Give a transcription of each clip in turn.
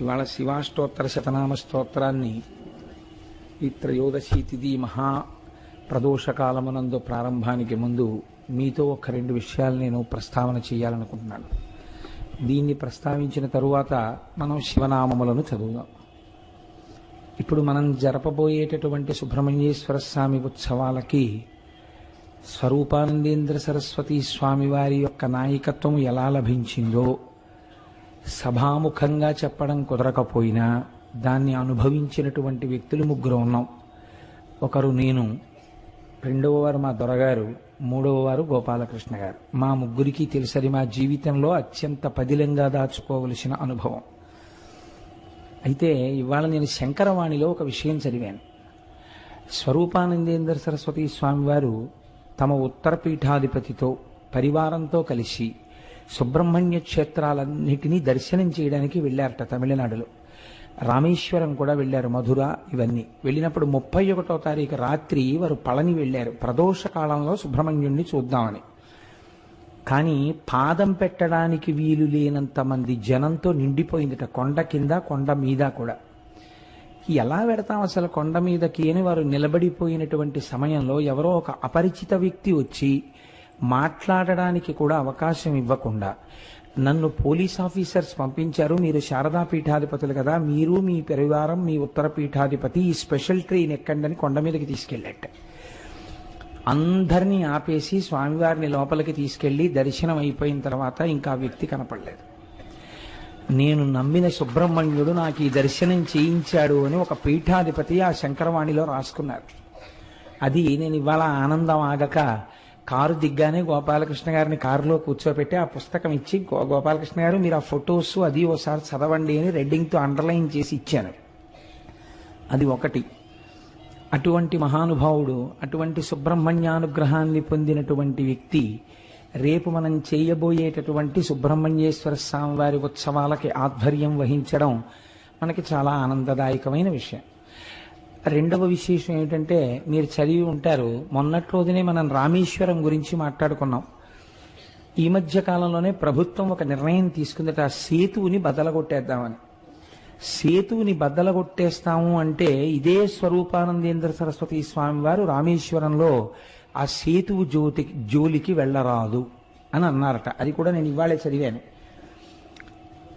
ఇవాళ శివాష్టోత్తర శతనామ స్తోత్రాన్ని ఈ త్రయోదశి తిథి మహా ప్రదోషకాలమునందు ప్రారంభానికి ముందు మీతో ఒక 2 విషయాలు నేను ప్రస్తావన చేయాలనుకుంటున్నాను. దీన్ని ప్రస్తావించిన తరువాత మనం శివనామములను చదువుదాం. ఇప్పుడు మనం జరపబోయేటటువంటి సుబ్రహ్మణ్యేశ్వర స్వామి ఉత్సవాలకి స్వరూపానందేంద్ర సరస్వతి స్వామివారి యొక్క నాయకత్వం ఎలా లభించిందో సభాముఖంగా చెప్పడం కుదరకపోయినా దాన్ని అనుభవించినటువంటి వ్యక్తులు 3 ఉన్నాం. ఒకరు నేను, 2వ వారు మా దొరగారు, 3వ వారు గోపాలకృష్ణ గారు. మా 3కి తెలుసది మా జీవితంలో అత్యంత పదిలంగా దాచుకోవలసిన అనుభవం. అయితే ఇవాళ నేను శంకరవాణిలో ఒక విషయం చదివాను. స్వరూపానందేంద్ర సరస్వతి స్వామివారు తమ ఉత్తరపీఠాధిపతితో పరివారంతో కలిసి సుబ్రహ్మణ్య క్షేత్రాలన్నిటినీ దర్శనం చేయడానికి వెళ్ళారట. తమిళనాడులో రామేశ్వరం కూడా వెళ్ళారు, మధుర, ఇవన్నీ. వెళ్ళినప్పుడు 31వ తారీఖు రాత్రి వారు పళని వెళ్ళారు, ప్రదోష కాలంలో సుబ్రహ్మణ్యుణ్ణి చూద్దామని. కానీ పాదం పెట్టడానికి వీలు లేనంత మంది జనంతో నిండిపోయిందిట, కొండ కింద కొండ మీద కూడా. ఎలా పెడతాం అసలు కొండ మీదకి అని వారు నిలబడిపోయినటువంటి సమయంలో ఎవరో ఒక అపరిచిత వ్యక్తి వచ్చి మాట్లాడడానికి కూడా అవకాశం ఇవ్వకుండా, నన్ను పోలీస్ ఆఫీసర్స్ పంపించారు, మీరు శారదా పీఠాధిపతులు కదా, మీరు మీ పరివారం మీ ఉత్తర పీఠాధిపతి ఈ స్పెషల్ ట్రైన్ ఎక్కండి కొండ మీదకి తీసుకెళ్ళాట. అందరినీ ఆపేసి స్వామివారిని లోపలికి తీసుకెళ్లి దర్శనం అయిపోయిన తర్వాత ఇంకా వ్యక్తి కనపడలేదు. నేను నమ్మిన సుబ్రహ్మణ్యుడు నాకు ఈ దర్శనం చేయించాడు అని ఒక పీఠాధిపతి ఆ శంకరవాణిలో రాసుకున్నారు. అది నేను ఇవాళ ఆనందం ఆగక కారు దిగ్గానే గోపాలకృష్ణ గారిని కారులో కూర్చోపెట్టి ఆ పుస్తకం ఇచ్చి, గోపాలకృష్ణ గారు మీరు ఆ ఫొటోస్ అది ఓసారి చదవండి అని రెడ్డింగ్తో అండర్లైన్ చేసి ఇచ్చాను. అది ఒకటి. అటువంటి మహానుభావుడు, అటువంటి సుబ్రహ్మణ్యానుగ్రహాన్ని పొందినటువంటి వ్యక్తి రేపు మనం చేయబోయేటటువంటి సుబ్రహ్మణ్యేశ్వర స్వామివారి ఉత్సవాలకి ఆధ్వర్యం వహించడం మనకి చాలా ఆనందదాయకమైన విషయం. 2వ విశేషం ఏమిటంటే, మీరు చదివి ఉంటారు, మొన్నటి రోజునే మనం రామేశ్వరం గురించి మాట్లాడుకున్నాం. ఈ మధ్య కాలంలోనే ప్రభుత్వం ఒక నిర్ణయం తీసుకుందట, ఆ సేతువుని బద్దలగొట్టేద్దామని. సేతువుని బద్దలగొట్టేస్తాము అంటే ఇదే స్వరూపానందేంద్ర సరస్వతి స్వామి వారు రామేశ్వరంలో ఆ సేతువు జోలికి వెళ్ళరాదు అని అన్నారట. అది కూడా నేను ఇవాళే చదివాను.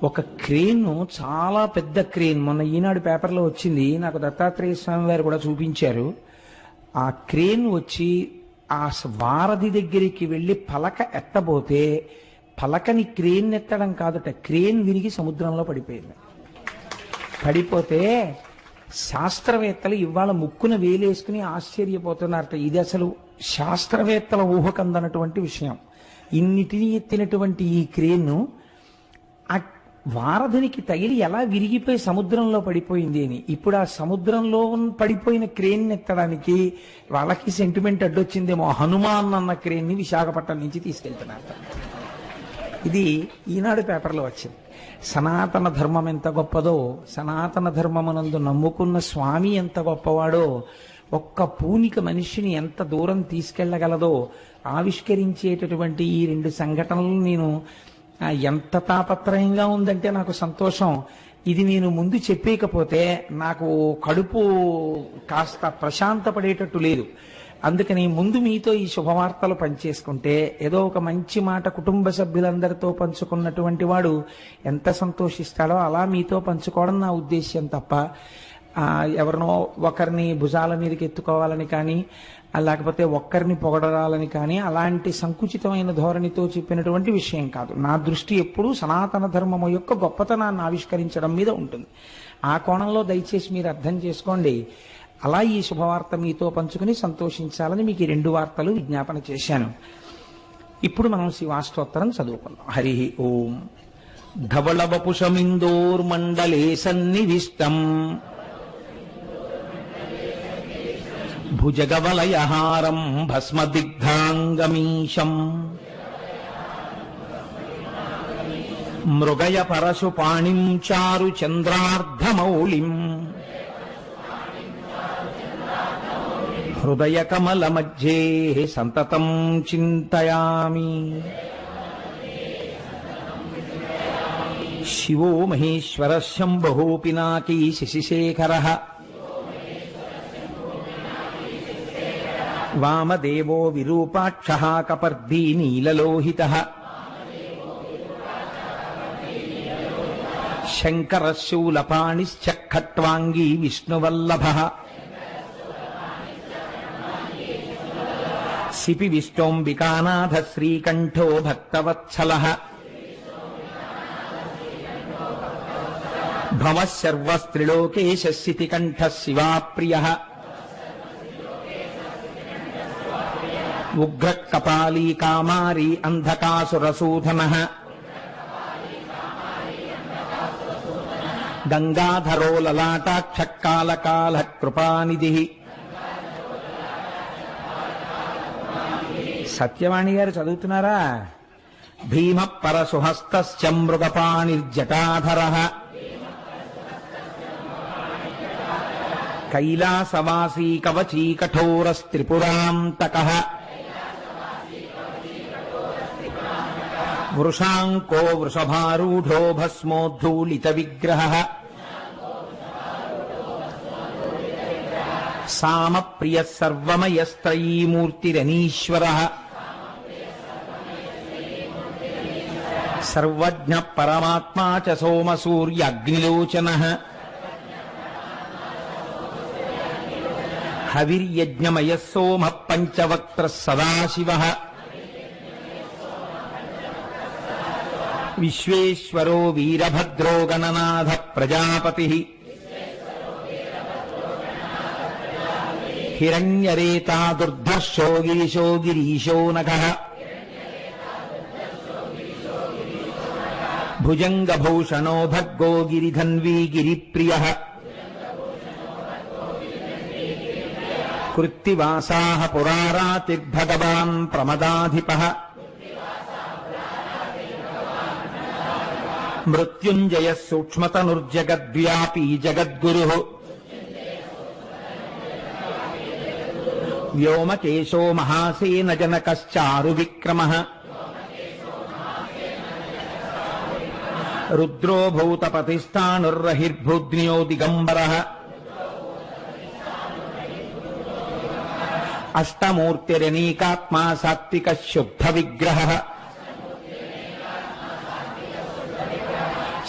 ఒక క్రేన్, చాలా పెద్ద క్రేన్, మొన్న ఈనాడు పేపర్లో వచ్చింది, నాకు దత్తాత్రేయ స్వామి వారు కూడా చూపించారు. ఆ క్రేన్ వచ్చి ఆ వారధి దగ్గరికి వెళ్ళి పలక ఎత్తబోతే పలకని క్రేన్ ఎత్తడం కాదట, క్రేన్ విరిగి సముద్రంలో పడిపోయింది. పడిపోతే శాస్త్రవేత్తలు ఇవాళ ముక్కున వేలేసుకుని ఆశ్చర్యపోతున్నారట. ఇది అసలు శాస్త్రవేత్తల ఊహకందనటువంటి విషయం. ఇన్నిటినీ ఎత్తినటువంటి ఈ క్రేన్ను ఆ వారధినికి తగిలి ఎలా విరిగిపోయి సముద్రంలో పడిపోయింది అని. ఇప్పుడు ఆ సముద్రంలో పడిపోయిన క్రేన్ ఎత్తడానికి వాళ్ళకి సెంటిమెంట్ అడ్డొచ్చిందేమో, హనుమాన్ అన్న క్రేన్ని విశాఖపట్నం నుంచి తీసుకెళ్తున్నారు. ఇది ఈనాడు పేపర్లో వచ్చింది. సనాతన ధర్మం ఎంత గొప్పదో, సనాతన ధర్మమునందు నమ్ముకున్న స్వామి ఎంత గొప్పవాడో, ఒక్క పూనిక మనిషిని ఎంత దూరం తీసుకెళ్లగలదో ఆవిష్కరించేటటువంటి ఈ 2 సంఘటనలు నేను ఎంత తాపత్రయంగా ఉందంటే నాకు సంతోషం. ఇది నేను ముందు చెప్పేయకపోతే నాకు కడుపు కాస్త ప్రశాంతపడేటట్టు లేదు. అందుకని ముందు మీతో ఈ శుభవార్తలు పంచేసుకుంటే ఏదో ఒక మంచి మాట కుటుంబ సభ్యులందరితో పంచుకున్నటువంటి వాడు ఎంత సంతోషిస్తాడో అలా మీతో పంచుకోవడం నా ఉద్దేశ్యం తప్ప ఎవరినో ఒకరిని భుజాల మీదకి ఎత్తుకోవాలని కానీ, లేకపోతే ఒక్కరిని పొగడాలని కానీ అలాంటి సంకుచితమైన ధోరణితో చెప్పినటువంటి విషయం కాదు. నా దృష్టి ఎప్పుడూ సనాతన ధర్మము యొక్క గొప్పతనాన్ని ఆవిష్కరించడం మీద ఉంటుంది. ఆ కోణంలో దయచేసి మీరు అర్థం చేసుకోండి. అలా ఈ శుభవార్త మీతో పంచుకుని సంతోషించాలని మీకు ఈ 2 వార్తలు విజ్ఞాపన చేశాను. ఇప్పుడు మనం శివాష్టోత్తరం చదువుకుందాం. హరి ఓం. ధవళ వపుషమిందోర్మండలే సన్నివిష్టం భుజగవలయహారం భస్మదిగ్ధాంగమీశం మృగయ పరశుపాణిం చారు చంద్రార్ధమౌళిం హృదయ కమల మధ్యే సంతతం చింతయామి. శివో మహేశ్వర శంభో పినాకీ శశిశేఖర వామదేవో విరూపాక్ష కపర్దీ నీలలోహిత శంకర శూలపాణిశ్చ ఖట్వాంగీ విష్ణువల్లభ సిపి విష్ణోంబికానాథ శ్రీకంఠో భక్తవత్సలః భవః సర్వస్త్రిలోకేశ శితికంఠః శివాప్రియః ఉగ్రః కపాలీ కామారీ అంధకాసురసూధనః గంగాధరో లలాటాక్ష కాలకాల కృపానిధిః. సత్యవాణి గారు చదువుతున్నారా? భీమ పరసుహస్తశ్చ మృగపాణిర్జటాధరః కైలాసవాసీ కవచీ కఠోరస్త్రిపురాంతకః వృషాంకో వృషభారూఢో భస్మోద్ధూళిత విగ్రహః సామప్రియః సర్వమయస్త్రయీమూర్తిరనీశ్వరః సర్వజ్ఞ పరమాత్మా చ సోమసూర్యాగ్నిలోచనః హవిర్యజ్ఞమయః సోమః పంచవక్త్రః సదాశివః విశ్వేశ్వరో వీరభద్రో గణనాథ ప్రజాపతిః హిరణ్యరేతా దుర్ధర్షో గిరిశో గిరీశో నఖః భుజంగభూషణో భర్గో గిరిధన్వీ గిరిప్రియః కృత్తివాసాః పురారాతిర్భగవాన్ ప్రమదాధిపః మృత్యుంజయః సూక్ష్మతనుర్జగద్వ్యాపీ జగద్గురుః వ్యోమకేశో మహాసేన జనకశ్చారు విక్రమః రుద్రో భూతపతిస్థానుర్రహిర్భూద్న్యో దిగంబరః అష్టమూర్తిరనీకాత్మా సాత్విక శుద్ధ విగ్రహః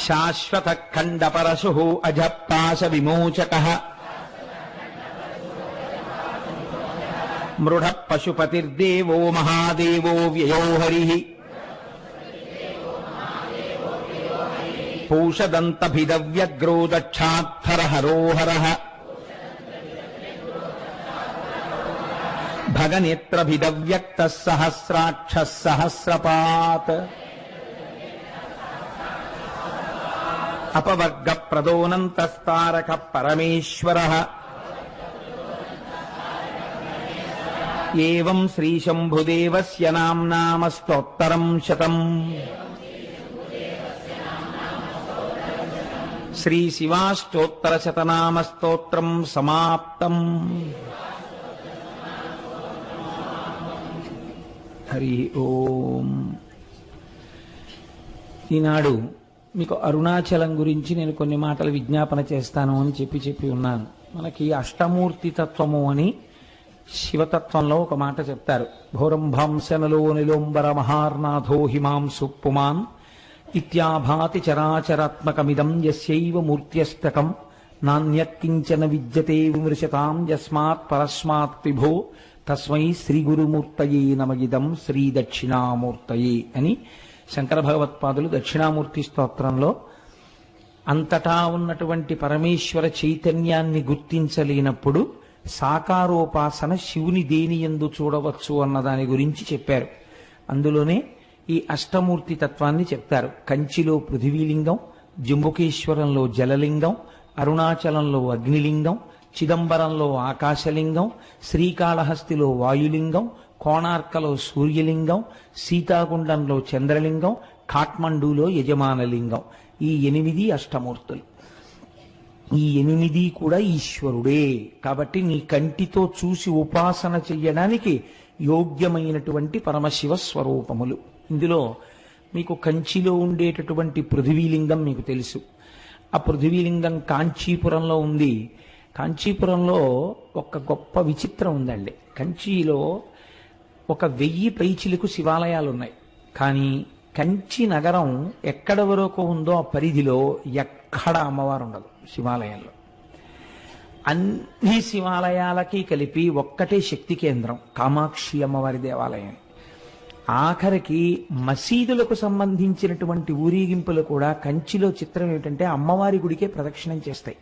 శాశ్వత ఖండ పరశుః అజపాశ విమోచకః మృఢ పశుపతిర్దేవో మహాదేవో వ్యయో హరిః పూషదంతభిదవ్యగ్రో దక్షాత్తర హరోహరః భగనేత్రభిదవ్యక్తః సహస్రాక్షః సహస్రపాత్ అపవర్గ ప్రదోనంతస్తారక పరమేశ్వరః ఏవం శ్రీశంభుదేవస్య నామ్నామ స్తోత్తరం శతం. శ్రీశివాష్టోత్తరశతనామ స్తోత్రం సమాప్తం. హరి ఓం. ఈనాడు మీకు అరుణాచలం గురించి నేను కొన్ని మాటలు విజ్ఞాపన చేస్తాను అని చెప్పి ఉన్నాను. మనకి అష్టమూర్తి తత్వము అని శివతత్వంలో ఒక మాట చెప్తారు. భోరంభాంశనలో నిలోంబర మహార్నాథో హిమాంసు పుమాన్ ఇత్యాభాతి చరాచరాత్మకమిదం యస్యైవ మూర్త్యస్తకం నాణ్యత్కించన విద్యతే విమృశతాం యస్మాత్ పరస్మాత్ విభో తస్మై శ్రీ గురుమూర్తయే నమగిదం శ్రీ దక్షిణామూర్తయే అని శంకర భగవత్పాదులు దక్షిణామూర్తి స్తోత్రంలో అంతటా ఉన్నటువంటి పరమేశ్వర చైతన్యాన్ని గుర్తించలేనప్పుడు సాకారోపాసన శివుని దేనియందు చూడవచ్చు అన్న దాని గురించి చెప్పారు. అందులోనే ఈ అష్టమూర్తి తత్వాన్ని చెప్తారు. కంచిలో పృథివీలింగం, జంబుకేశ్వరంలో జలలింగం, అరుణాచలంలో అగ్నిలింగం, చిదంబరంలో ఆకాశలింగం, శ్రీకాళహస్తిలో వాయులింగం, కోణార్కలో సూర్యలింగం, సీతాకుండంలో చంద్రలింగం, కాఠ్మండూలో యజమానలింగం. ఈ 8 అష్టమూర్తులు. ఈ 8 కూడా ఈశ్వరుడే. కాబట్టి నీ కంటితో చూసి ఉపాసన చెయ్యడానికి యోగ్యమైనటువంటి పరమశివ స్వరూపములు. ఇందులో మీకు కంచిలో ఉండేటటువంటి పృథివీలింగం మీకు తెలుసు. ఆ పృథివీలింగం కాంచీపురంలో ఉంది. కాంచీపురంలో ఒక గొప్ప విచిత్రం ఉందండి. కంచిలో 1000 పైచిలకు శివాలయాలు ఉన్నాయి. కానీ కంచి నగరం ఎక్కడ వరకు ఉందో ఆ పరిధిలో ఎక్కడ అమ్మవారు ఉండదు శివాలయంలో. అన్ని శివాలయాలకి కలిపి ఒక్కటే శక్తి కేంద్రం కామాక్షి అమ్మవారి దేవాలయం. ఆఖరికి మసీదులకు సంబంధించినటువంటి ఊరేగింపులు కూడా కంచిలో చిత్రం ఏమిటంటే అమ్మవారి గుడికే ప్రదక్షిణం చేస్తాయి.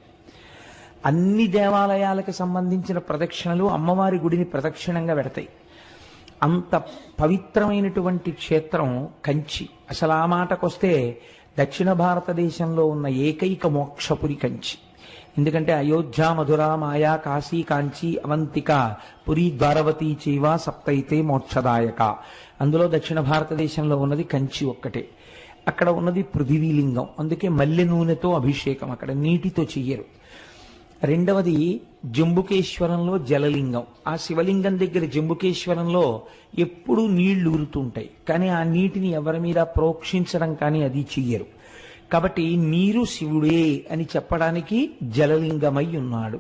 అన్ని దేవాలయాలకు సంబంధించిన ప్రదక్షిణలు అమ్మవారి గుడిని ప్రదక్షిణంగా పెడతాయి. అంత పవిత్రమైనటువంటి క్షేత్రం కంచి. అసలు ఆ మాటకొస్తే దక్షిణ భారతదేశంలో ఉన్న ఏకైక మోక్షపురి కంచి. ఎందుకంటే అయోధ్య, మధుర, మాయా, కాశీ, కాంచి, అవంతిక, పురి, ద్వారవతి చైవ సప్తైతే మోక్షదాయక. అందులో దక్షిణ భారతదేశంలో ఉన్నది కంచి ఒక్కటే. అక్కడ ఉన్నది పృథివీలింగం. అందుకే మల్లె నూనెతో అభిషేకం, అక్కడ నీటితో చెయ్యరు. రెండవది జంబుకేశ్వరంలో జలలింగం. ఆ శివలింగం దగ్గర జంబుకేశ్వరంలో ఎప్పుడూ నీళ్లు ఊరుతుంటాయి, కానీ ఆ నీటిని ఎవరి మీద ప్రోక్షించడం కానీ అది చెయ్యరు. కాబట్టి నీరు శివుడే అని చెప్పడానికి జలలింగమై ఉన్నాడు.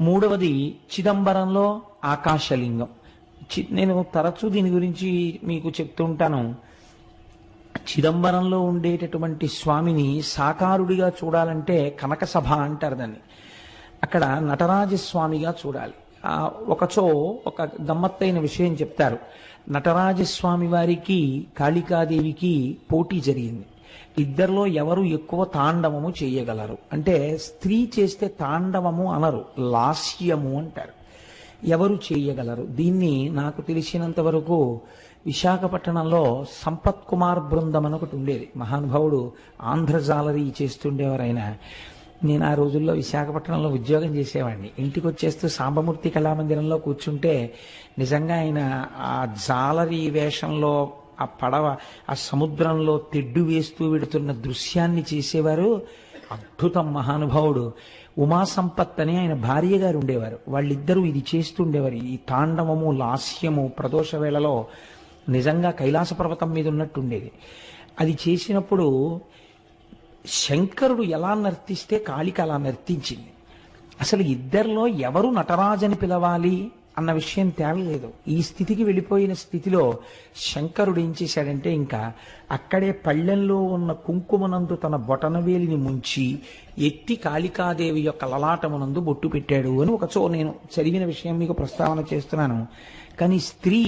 మూడవది చిదంబరంలో ఆకాశలింగం. నేను తరచూ దీని గురించి మీకు చెప్తుంటాను. చిదంబరంలో ఉండేటటువంటి స్వామిని సాకారుడిగా చూడాలంటే కనకసభ అంటారు దాన్ని. అక్కడ నటరాజస్వామిగా చూడాలి. ఒకచో ఒక గమ్మత్తైన విషయం చెప్తారు. నటరాజస్వామి వారికి కాళికాదేవికి పోటీ జరిగింది. ఇద్దరిలో ఎవరు ఎక్కువ తాండవము చేయగలరు అంటే, స్త్రీ చేస్తే తాండవము అనరు, లాస్యము అంటారు. ఎవరు చేయగలరు దీన్ని? నాకు తెలిసినంత వరకు విశాఖపట్నంలో సంపత్ కుమార్ బృందం అని ఒకటి ఉండేది. మహానుభావుడు ఆంధ్రజాలరీ చేస్తుండేవారు ఆయన. నేను ఆ రోజుల్లో విశాఖపట్నంలో ఉద్యోగం చేసేవాడిని. ఇంటికి వచ్చేస్తూ సాంబమూర్తి కళామందిరంలో కూర్చుంటే నిజంగా ఆయన ఆ జాలరీ వేషంలో ఆ పడవ ఆ సముద్రంలో తెడ్డు వేస్తూ వెడుతున్న దృశ్యాన్ని చేసేవారు. అద్భుతం. మహానుభావుడు ఉమా సంపత్ అని ఆయన భార్య గారు ఉండేవారు. వాళ్ళిద్దరూ ఇది చేస్తుండేవారు. ఈ తాండవము, లాస్యము ప్రదోష వేళలో నిజంగా కైలాస పర్వతం మీద ఉన్నట్టుండేది. అది చేసినప్పుడు శంకరుడు ఎలా నర్తిస్తే కాళిక అలా నర్తించింది. అసలు ఇద్దరిలో ఎవరు నటరాజని పిలవాలి అన్న విషయం తేలలేదు. ఈ స్థితికి వెళ్ళిపోయిన స్థితిలో శంకరుడు ఏం చేశాడంటే, ఇంకా అక్కడే పళ్ళెంలో ఉన్న కుంకుమనందు తన బొటనవేలిని ముంచి ఎత్తి కాళికాదేవి యొక్క లలాటమునందు బొట్టు పెట్టాడు అని ఒకచో నేను చదివిన విషయం మీకు ప్రస్తావన చేస్తున్నాను. కానీ స్త్రీ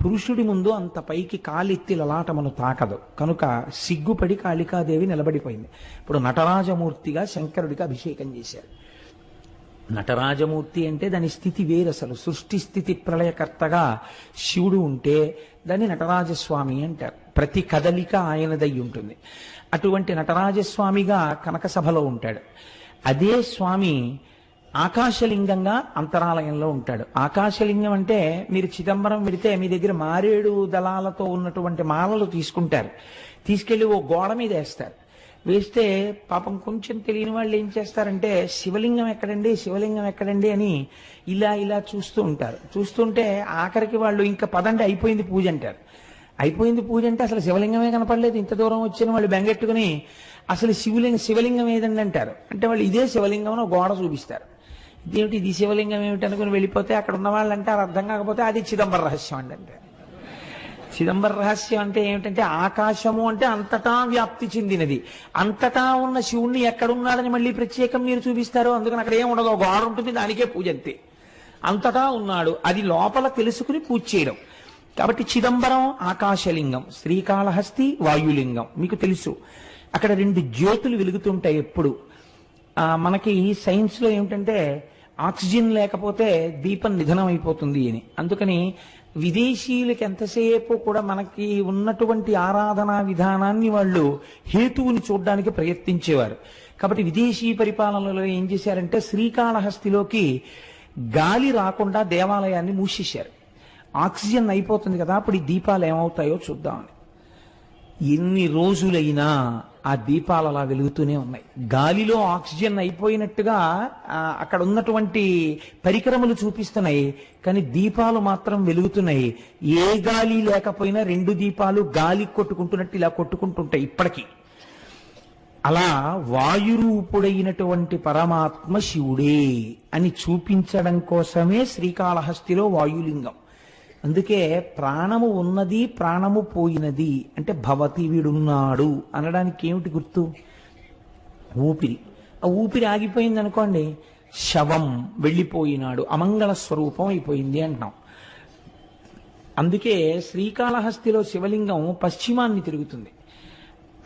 పురుషుడి ముందు అంత పైకి కాలెత్తి లలాటమును తాకదు కనుక సిగ్గుపడి కాళికాదేవి నిలబడిపోయింది. ఇప్పుడు నటరాజమూర్తిగా శంకరుడికి అభిషేకం చేశారు. నటరాజమూర్తి అంటే దాని స్థితి వేరు. అసలు సృష్టి స్థితి ప్రళయకర్తగా శివుడు ఉంటే దాన్ని నటరాజస్వామి అంటారు. ప్రతి కదలిక ఆయనదై ఉంటుంది. అటువంటి నటరాజస్వామిగా కనకసభలో ఉంటాడు. అదే స్వామి ఆకాశలింగంగా అంతరాలయంలో ఉంటాడు. ఆకాశలింగం అంటే మీరు చిదంబరం వెడితే మీ దగ్గర మారేడు దళాలతో ఉన్నటువంటి మాలలు తీసుకుంటారు, తీసుకెళ్లి ఓ గోడ మీద వేస్తారు. వేస్తే పాపం కొంచెం తెలియని వాళ్ళు ఏం చేస్తారంటే, శివలింగం ఎక్కడండి, శివలింగం ఎక్కడండి అని ఇలా ఇలా చూస్తూ ఉంటారు. చూస్తుంటే ఆఖరికి వాళ్ళు ఇంకా పదండి అయిపోయింది పూజ అంటారు. అయిపోయింది పూజ అంటే అసలు శివలింగమే కనపడలేదు. ఇంత దూరం వచ్చిన వాళ్ళు బెంగెట్టుకుని అసలు శివలింగం ఏదండి అంటారు. అంటే వాళ్ళు ఇదే శివలింగం అని గోడ చూపిస్తారు. ఇదేమిటి, ఇది శివలింగం ఏమిటి అనుకుని వెళ్ళిపోతే అక్కడ ఉన్న వాళ్ళు అంటారు, అర్థం కాకపోతే అది చిదంబర రహస్యం అండి అంటే. చిదంబర రహస్యం అంటే ఏమిటంటే, ఆకాశము అంటే అంతటా వ్యాప్తి చెందినది. అంతటా ఉన్న శివుణ్ణి ఎక్కడున్నాడని మళ్ళీ ప్రత్యేకం మీరు చూపిస్తారు. అందుకని అక్కడ ఏం ఉండదు, గోడ ఉంటుంది, దానికే పూజ అంతే. అంతటా ఉన్నాడు, అది లోపల తెలుసుకుని పూజ చేయడం. కాబట్టి చిదంబరం ఆకాశలింగం, శ్రీకాళహస్తి వాయులింగం మీకు తెలుసు. అక్కడ 2 జ్యోతులు వెలుగుతుంటాయి ఎప్పుడు. మనకి సైన్స్ లో ఏమిటంటే ఆక్సిజన్ లేకపోతే దీపం నిధనం అయిపోతుంది అని. అందుకని విదేశీయులకి ఎంతసేపు కూడా మనకి ఉన్నటువంటి ఆరాధనా విధానాన్ని వాళ్ళు హేతువుని చూడడానికి ప్రయత్నించేవారు. కాబట్టి విదేశీ పరిపాలనలో ఏం చేశారంటే, శ్రీకాళహస్తిలోకి గాలి రాకుండా దేవాలయాన్ని మూసేశారు. ఆక్సిజన్ అయిపోతుంది కదా, అప్పుడు ఈ దీపాలు ఏమవుతాయో చూద్దామని. ఎన్ని రోజులైనా ఆ దీపాలు అలా వెలుగుతూనే ఉన్నాయి. గాలిలో ఆక్సిజన్ అయిపోయినట్టుగా అక్కడ ఉన్నటువంటి పరికరములు చూపిస్తున్నాయి, కానీ దీపాలు మాత్రం వెలుగుతున్నాయి. ఏ గాలి లేకపోయినా రెండు దీపాలు గాలి కొట్టుకుంటున్నట్టు ఇలా కొట్టుకుంటుంటాయి ఇప్పటికీ. అలా వాయురూపుడైనటువంటి పరమాత్మ శివుడే అని చూపించడం కోసమే శ్రీకాళహస్తిలో వాయులింగం. అందుకే ప్రాణము ఉన్నది, ప్రాణము పోయినది అంటే భవతి, వీడున్నాడు అనడానికి ఏమిటి గుర్తు? ఊపిరి. ఆ ఊపిరి ఆగిపోయింది అనుకోండి, శవం వెళ్ళిపోయినాడు, అమంగళ స్వరూపం అయిపోయింది అంటున్నాం. అందుకే శ్రీకాళహస్తిలో శివలింగం పశ్చిమాన్ని తిరుగుతుంది.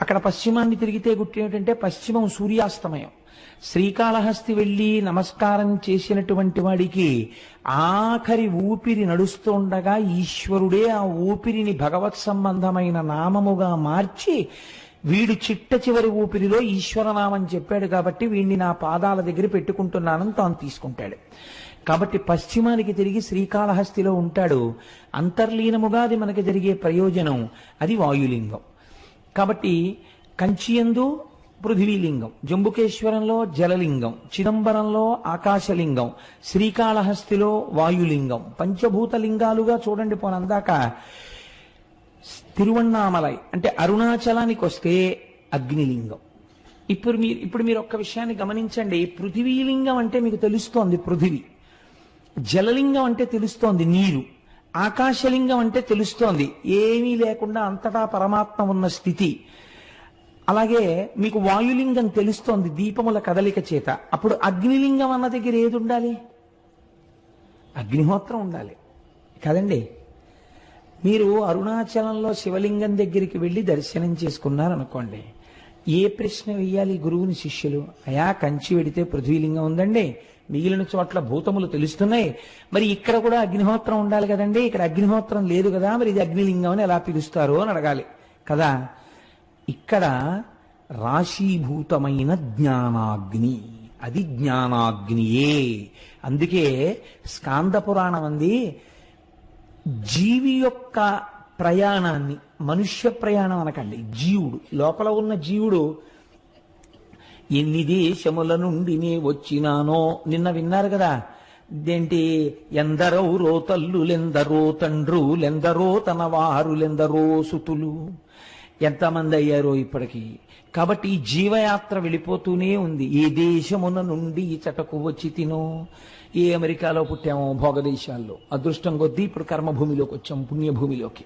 అక్కడ పశ్చిమాన్ని తిరిగితే గుర్తు ఏమిటంటే పశ్చిమం సూర్యాస్తమయం. శ్రీకాళహస్తి వెళ్ళి నమస్కారం చేసినటువంటి వాడికి ఆఖరి ఊపిరి నడుస్తుండగా ఈశ్వరుడే ఆ ఊపిరిని భగవత్ సంబంధమైన నామముగా మార్చి, వీడు చిట్ట చివరి ఊపిరిలో ఈశ్వరనామం చెప్పాడు కాబట్టి వీడిని నా పాదాల దగ్గర పెట్టుకుంటున్నానని తాను తీసుకుంటాడు. కాబట్టి పశ్చిమానికి తిరిగి శ్రీకాళహస్తిలో ఉంటాడు. అంతర్లీనముగా అది మనకి జరిగే ప్రయోజనం, అది వాయులింగం. కాబట్టి కంచియందు పృథివీలింగం, జంబుకేశ్వరంలో జలలింగం, చిదంబరంలో ఆకాశలింగం, శ్రీకాళహస్తిలో వాయులింగం. పంచభూత లింగాలుగా చూడండి. పోనందాక తిరువణ్ణామలై అంటే అరుణాచలానికి వస్తే అగ్నిలింగం. ఇప్పుడు మీరు ఒక్క విషయాన్ని గమనించండి. పృథివీలింగం అంటే మీకు తెలుస్తోంది పృథివీ, జలలింగం అంటే తెలుస్తోంది నీరు, ఆకాశలింగం అంటే తెలుస్తోంది ఏమీ లేకుండా అంతటా పరమాత్మ ఉన్న స్థితి. అలాగే మీకు వాయులింగం తెలుస్తోంది దీపముల కదలిక చేత. అప్పుడు అగ్నిలింగం అన్న దగ్గర ఏది ఉండాలి? అగ్నిహోత్రం ఉండాలి కదండి. మీరు అరుణాచలంలో శివలింగం దగ్గరికి వెళ్ళి దర్శనం చేసుకున్నారనుకోండి, ఏ ప్రశ్న వెయ్యాలి గురువుని శిష్యులు? అయా, కంచి వెడితే పృథ్వీలింగం ఉందండి, మిగిలిన చోట్ల భూతములు తెలుస్తున్నాయి, మరి ఇక్కడ కూడా అగ్నిహోత్రం ఉండాలి కదండి, ఇక్కడ అగ్నిహోత్రం లేదు కదా, మరి ఇది అగ్నిలింగం అని ఎలా పిలుస్తారు అని అడగాలి కదా. ఇక్కడ రాశీభూతమైన జ్ఞానాగ్ని, అది జ్ఞానాగ్నియే. అందుకే స్కాంద పురాణం అంది జీవి యొక్క ప్రయాణాన్ని, మనుష్య ప్రయాణం అనకండి, జీవుడు లోపల ఉన్న జీవుడు ఎన్ని దేశముల నుండి నే వచ్చినానో నిన్న విన్నారు కదా. ఇదేంటి, ఎందరో రోతల్లులెందరో తండ్రులెందరో తన వారులెందరో సుతులు, ఎంతమంది అయ్యారో ఇప్పటికీ. కాబట్టి ఈ జీవయాత్ర వెళ్ళిపోతూనే ఉంది. ఏ దేశమున నుండి ఈ చటకు వచ్చి తినో, ఏ అమెరికాలో పుట్టామో భోగదేశాల్లో, అదృష్టం కొద్దీ ఇప్పుడు కర్మభూమిలోకి వచ్చాం, పుణ్యభూమిలోకి.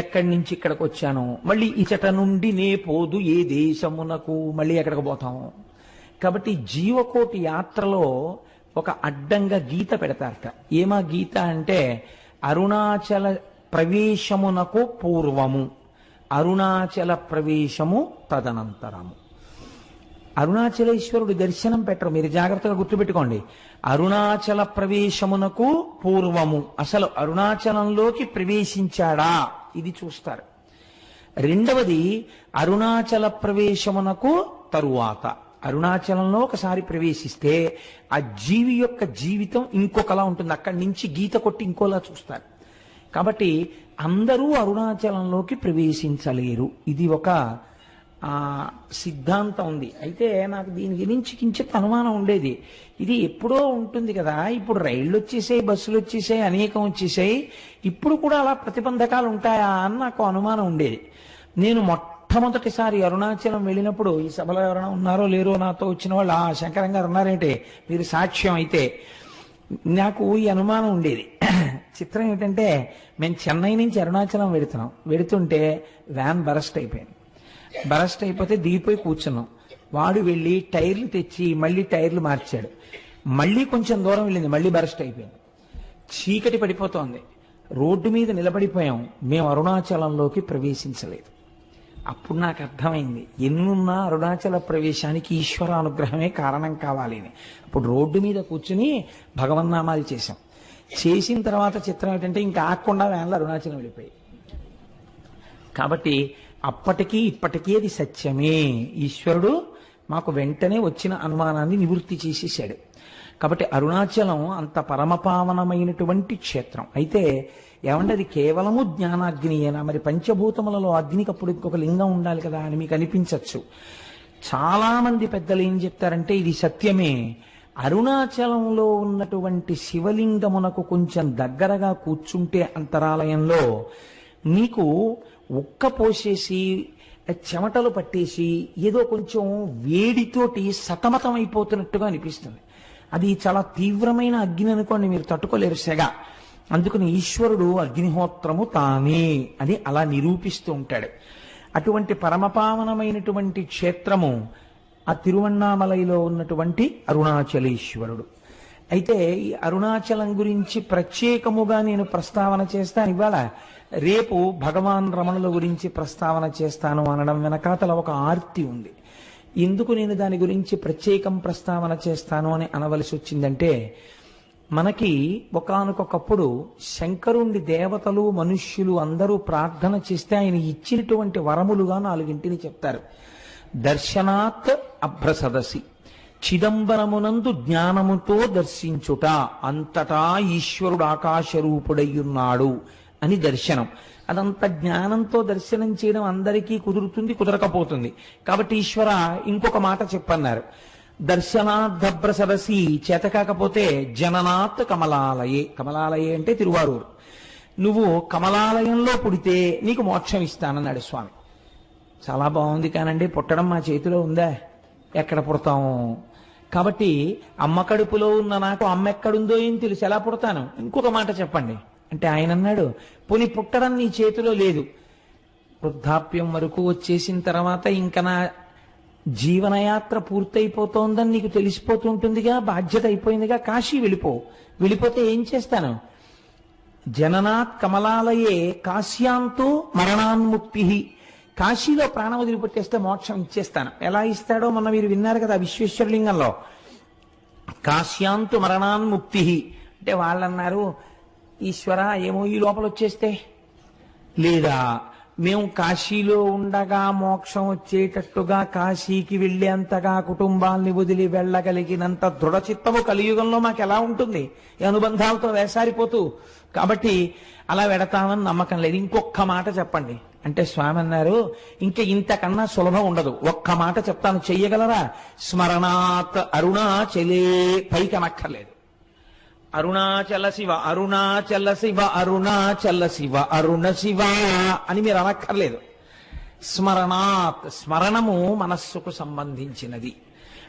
ఎక్కడి నుంచి ఇక్కడికి వచ్చాను, మళ్ళీ ఇచట నుండి నే పోదు ఏ దేశమునకు, మళ్ళీ ఎక్కడికి పోతాము. కాబట్టి జీవకోటి యాత్రలో ఒక అడ్డంగా గీత పెడతారట. ఏమా గీత అంటే అరుణాచల ప్రవేశమునకు పూర్వము, అరుణాచల ప్రవేశము తదనంతరము. అరుణాచలేశ్వరుడి దర్శనం పెట్టరు, మీరు జాగ్రత్తగా గుర్తుపెట్టుకోండి. అరుణాచల ప్రవేశమునకు పూర్వము, అసలు అరుణాచలంలోకి ప్రవేశించాడా ఇది చూస్తారు. రెండవది అరుణాచల ప్రవేశమునకు తరువాత, అరుణాచలంలో ఒకసారి ప్రవేశిస్తే ఆ జీవి యొక్క జీవితం ఇంకొకలా ఉంటుంది, అక్కడి నుంచి గీత కొట్టి ఇంకోలా చూస్తారు. కాబట్టి అందరూ అరుణాచలంలోకి ప్రవేశించలేరు, ఇది ఒక సిద్ధాంతం ఉంది. అయితే నాకు దీని గురించి కించిత్ అనుమానం ఉండేది. ఇది ఎప్పుడో ఉంటుంది కదా, ఇప్పుడు రైళ్లు వచ్చేసాయి, బస్సులు వచ్చేసాయి, అనేకం వచ్చేసాయి, ఇప్పుడు కూడా అలా ప్రతిబంధకాలు ఉంటాయా అని నాకు అనుమానం ఉండేది. నేను మొట్టమొదటిసారి అరుణాచలం వెళ్ళినప్పుడు, ఈ సభలో ఎవరైనా ఉన్నారో లేరో నాతో వచ్చిన వాళ్ళు, శంకరం గారు ఉన్నారేంటే మీరు సాక్ష్యం అయితే, నాకు ఈ అనుమానం ఉండేది. చిత్రం ఏంటంటే, మేము చెన్నై నుంచి అరుణాచలం వెడుతుంటే వ్యాన్ బరస్ట్ అయిపోయింది. బరస్ట్ అయిపోతే దిగిపోయి కూర్చున్నాం. వాడు వెళ్ళి టైర్లు తెచ్చి మళ్ళీ టైర్లు మార్చాడు. మళ్ళీ కొంచెం దూరం వెళ్ళింది, మళ్ళీ బరస్ట్ అయిపోయింది. చీకటి పడిపోతోంది, రోడ్డు మీద నిలబడిపోయాం. మేము అరుణాచలంలోకి ప్రవేశించలేదు. అప్పుడు నాకు అర్థమైంది, ఎన్నున్నా అరుణాచల ప్రవేశానికి ఈశ్వర అనుగ్రహమే కారణం కావాలి అని. అప్పుడు రోడ్డు మీద కూర్చుని భగవన్నామాలు చేశాం. చేసిన తర్వాత చిత్రం ఏంటంటే ఇంకా ఆకుండా వ్యాన్లు అరుణాచలం వెళ్ళిపోయి. కాబట్టి అప్పటికీ ఇప్పటికీ అది సత్యమే. ఈశ్వరుడు మాకు వెంటనే వచ్చిన అనుమానాన్ని నివృత్తి చేసేసాడు. కాబట్టి అరుణాచలం అంత పరమపావనమైనటువంటి క్షేత్రం. అయితే ఏమంటే అది కేవలము జ్ఞానాగ్నియేనా? మరి పంచభూతములలో అగ్నికి అప్పుడు ఇంకొక లింగం ఉండాలి కదా అని మీకు అనిపించవచ్చు. చాలా మంది పెద్దలు ఏం చెప్తారంటే ఇది సత్యమే. అరుణాచలంలో ఉన్నటువంటి శివలింగమునకు కొంచెం దగ్గరగా కూర్చుంటే అంతరాలయంలో మీకు ఉక్క పోసేసి చెమటలు పట్టేసి ఏదో కొంచెం వేడితోటి సతమతం అయిపోతున్నట్టుగా అనిపిస్తుంది. అది చాలా తీవ్రమైన అగ్ని అనుకోండి, మీరు తట్టుకోలేరు సెగ. అందుకని ఈశ్వరుడు అగ్నిహోత్రము తానే అని అలా నిరూపిస్తూ ఉంటాడు. అటువంటి పరమపావనమైనటువంటి క్షేత్రము ఆ తిరువణ్ణామలైలో ఉన్నటువంటి అరుణాచలేశ్వరుడు. అయితే ఈ అరుణాచలం గురించి ప్రత్యేకముగా నేను ప్రస్తావన చేస్తాను ఇవాళ. రేపు భగవాన్ రమణుల గురించి ప్రస్తావన చేస్తాను అనడం వెనకాతల ఒక ఆర్తి ఉంది. ఎందుకు నేను దాని గురించి ప్రత్యేకం ప్రస్తావన చేస్తాను అని అనవలసి వచ్చిందంటే, మనకి ఒకానొకప్పుడు శంకరుణ్ణి దేవతలు మనుష్యులు అందరూ ప్రార్థన చేస్తే ఆయన ఇచ్చినటువంటి వరములుగా 4 చెప్తారు. దర్శనాత్ అభ్రసదసి, చిదంబరమునందు జ్ఞానముతో దర్శించుట, అంతటా ఈశ్వరుడు ఆకాశరూపుడయ్యున్నాడు అని దర్శనం. అదంత జ్ఞానంతో దర్శనం చేయడం అందరికీ కుదురుతుంది, కుదరకపోతుంది. కాబట్టి ఈశ్వర ఇంకొక మాట చెప్పన్నారు, దర్శనాద్ధభ్ర సరసి, చేత కాకపోతే జననాత్ కమలాలయే. కమలాలయే అంటే తిరువారూరు. నువ్వు కమలాలయంలో పుడితే నీకు మోక్షం ఇస్తానన్నాడు స్వామి. చాలా బాగుంది కానండి, పుట్టడం మా చేతిలో ఉందా? ఎక్కడ పుడతాము? కాబట్టి అమ్మ కడుపులో ఉన్న నాకు అమ్మ ఎక్కడుందో ఏం తెలుసు, ఎలా పుడతాను? ఇంకొక మాట చెప్పండి అంటే ఆయన అన్నాడు, పోనీ పుట్టడం నీ చేతిలో లేదు, వృద్ధాప్యం వరకు వచ్చేసిన తర్వాత ఇంకా నా జీవనయాత్ర పూర్తయిపోతోందని నీకు తెలిసిపోతుంటుందిగా, బాధ్యత అయిపోయిందిగా, కాశీ వెళ్ళిపో. వెళ్ళిపోతే ఏం చేస్తాను? జననాత్ కమలాలయే కాశ్యాంతో మరణాన్ముక్తి. కాశీలో ప్రాణం వదిలిపెట్టేస్తే మోక్షం ఇచ్చేస్తాను. ఎలా ఇస్తాడో మొన్న మీరు విన్నారు కదా విశ్వేశ్వరలింగంలో, కాశ్యాంతు మరణాన్ముక్తి అంటే వాళ్ళన్నారు, ఈశ్వర ఏమో ఈ లోపల వచ్చేస్తే, లేదా మేము కాశీలో ఉండగా మోక్షం వచ్చేటట్టుగా కాశీకి వెళ్ళేంతగా కుటుంబాల్ని వదిలి వెళ్ళగలిగినంత దృఢచిత్తము కలియుగంలో మాకు ఎలా ఉంటుంది? ఈ అనుబంధాలతో వేసారిపోతూ. కాబట్టి అలా వెడతామని నమ్మకం లేదు. ఇంకొక మాట చెప్పండి అంటే స్వామి అన్నారు, ఇంకా ఇంతకన్నా సులభం ఉండదు. ఒక్క మాట చెప్తాను, చెయ్యగలరా? స్మరణాత్ అరుణాచలే, పైకి అనక్కర్లేదు. అరుణాచల శివ, అరుణాచల శివ, అరుణాచల శివ, అరుణ శివ అని మీరు అనక్కర్లేదు. స్మరణాత్, స్మరణము మనస్సుకు సంబంధించినది.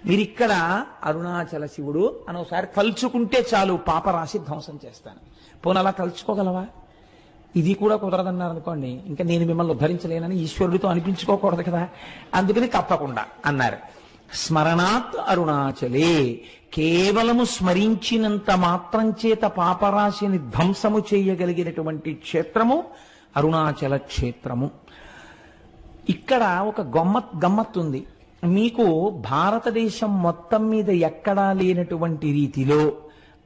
మీరిక్కడ అరుణాచల శివుడు అని ఒకసారి తలుచుకుంటే చాలు, పాపరాశి ధ్వంసం చేస్తాను. పోనీ అలా తలుచుకోగలవా? ఇది కూడా కుదరదన్నారు అనుకోండి, ఇంకా నేను మిమ్మల్ని ఉద్ధరించలేనని ఈశ్వరుడితో అనిపించుకోకూడదు కదా, అందుకని తప్పకుండా అన్నారు. స్మరణాత్ అరుణాచలే, కేవలము స్మరించినంత మాత్రం చేత పాపరాశిని ధ్వంసము చేయగలిగినటువంటి క్షేత్రము అరుణాచల క్షేత్రము. ఇక్కడ ఒక గమ్మత్తుంది. మీకు భారతదేశం మొత్తం మీద ఎక్కడా లేనటువంటి రీతిలో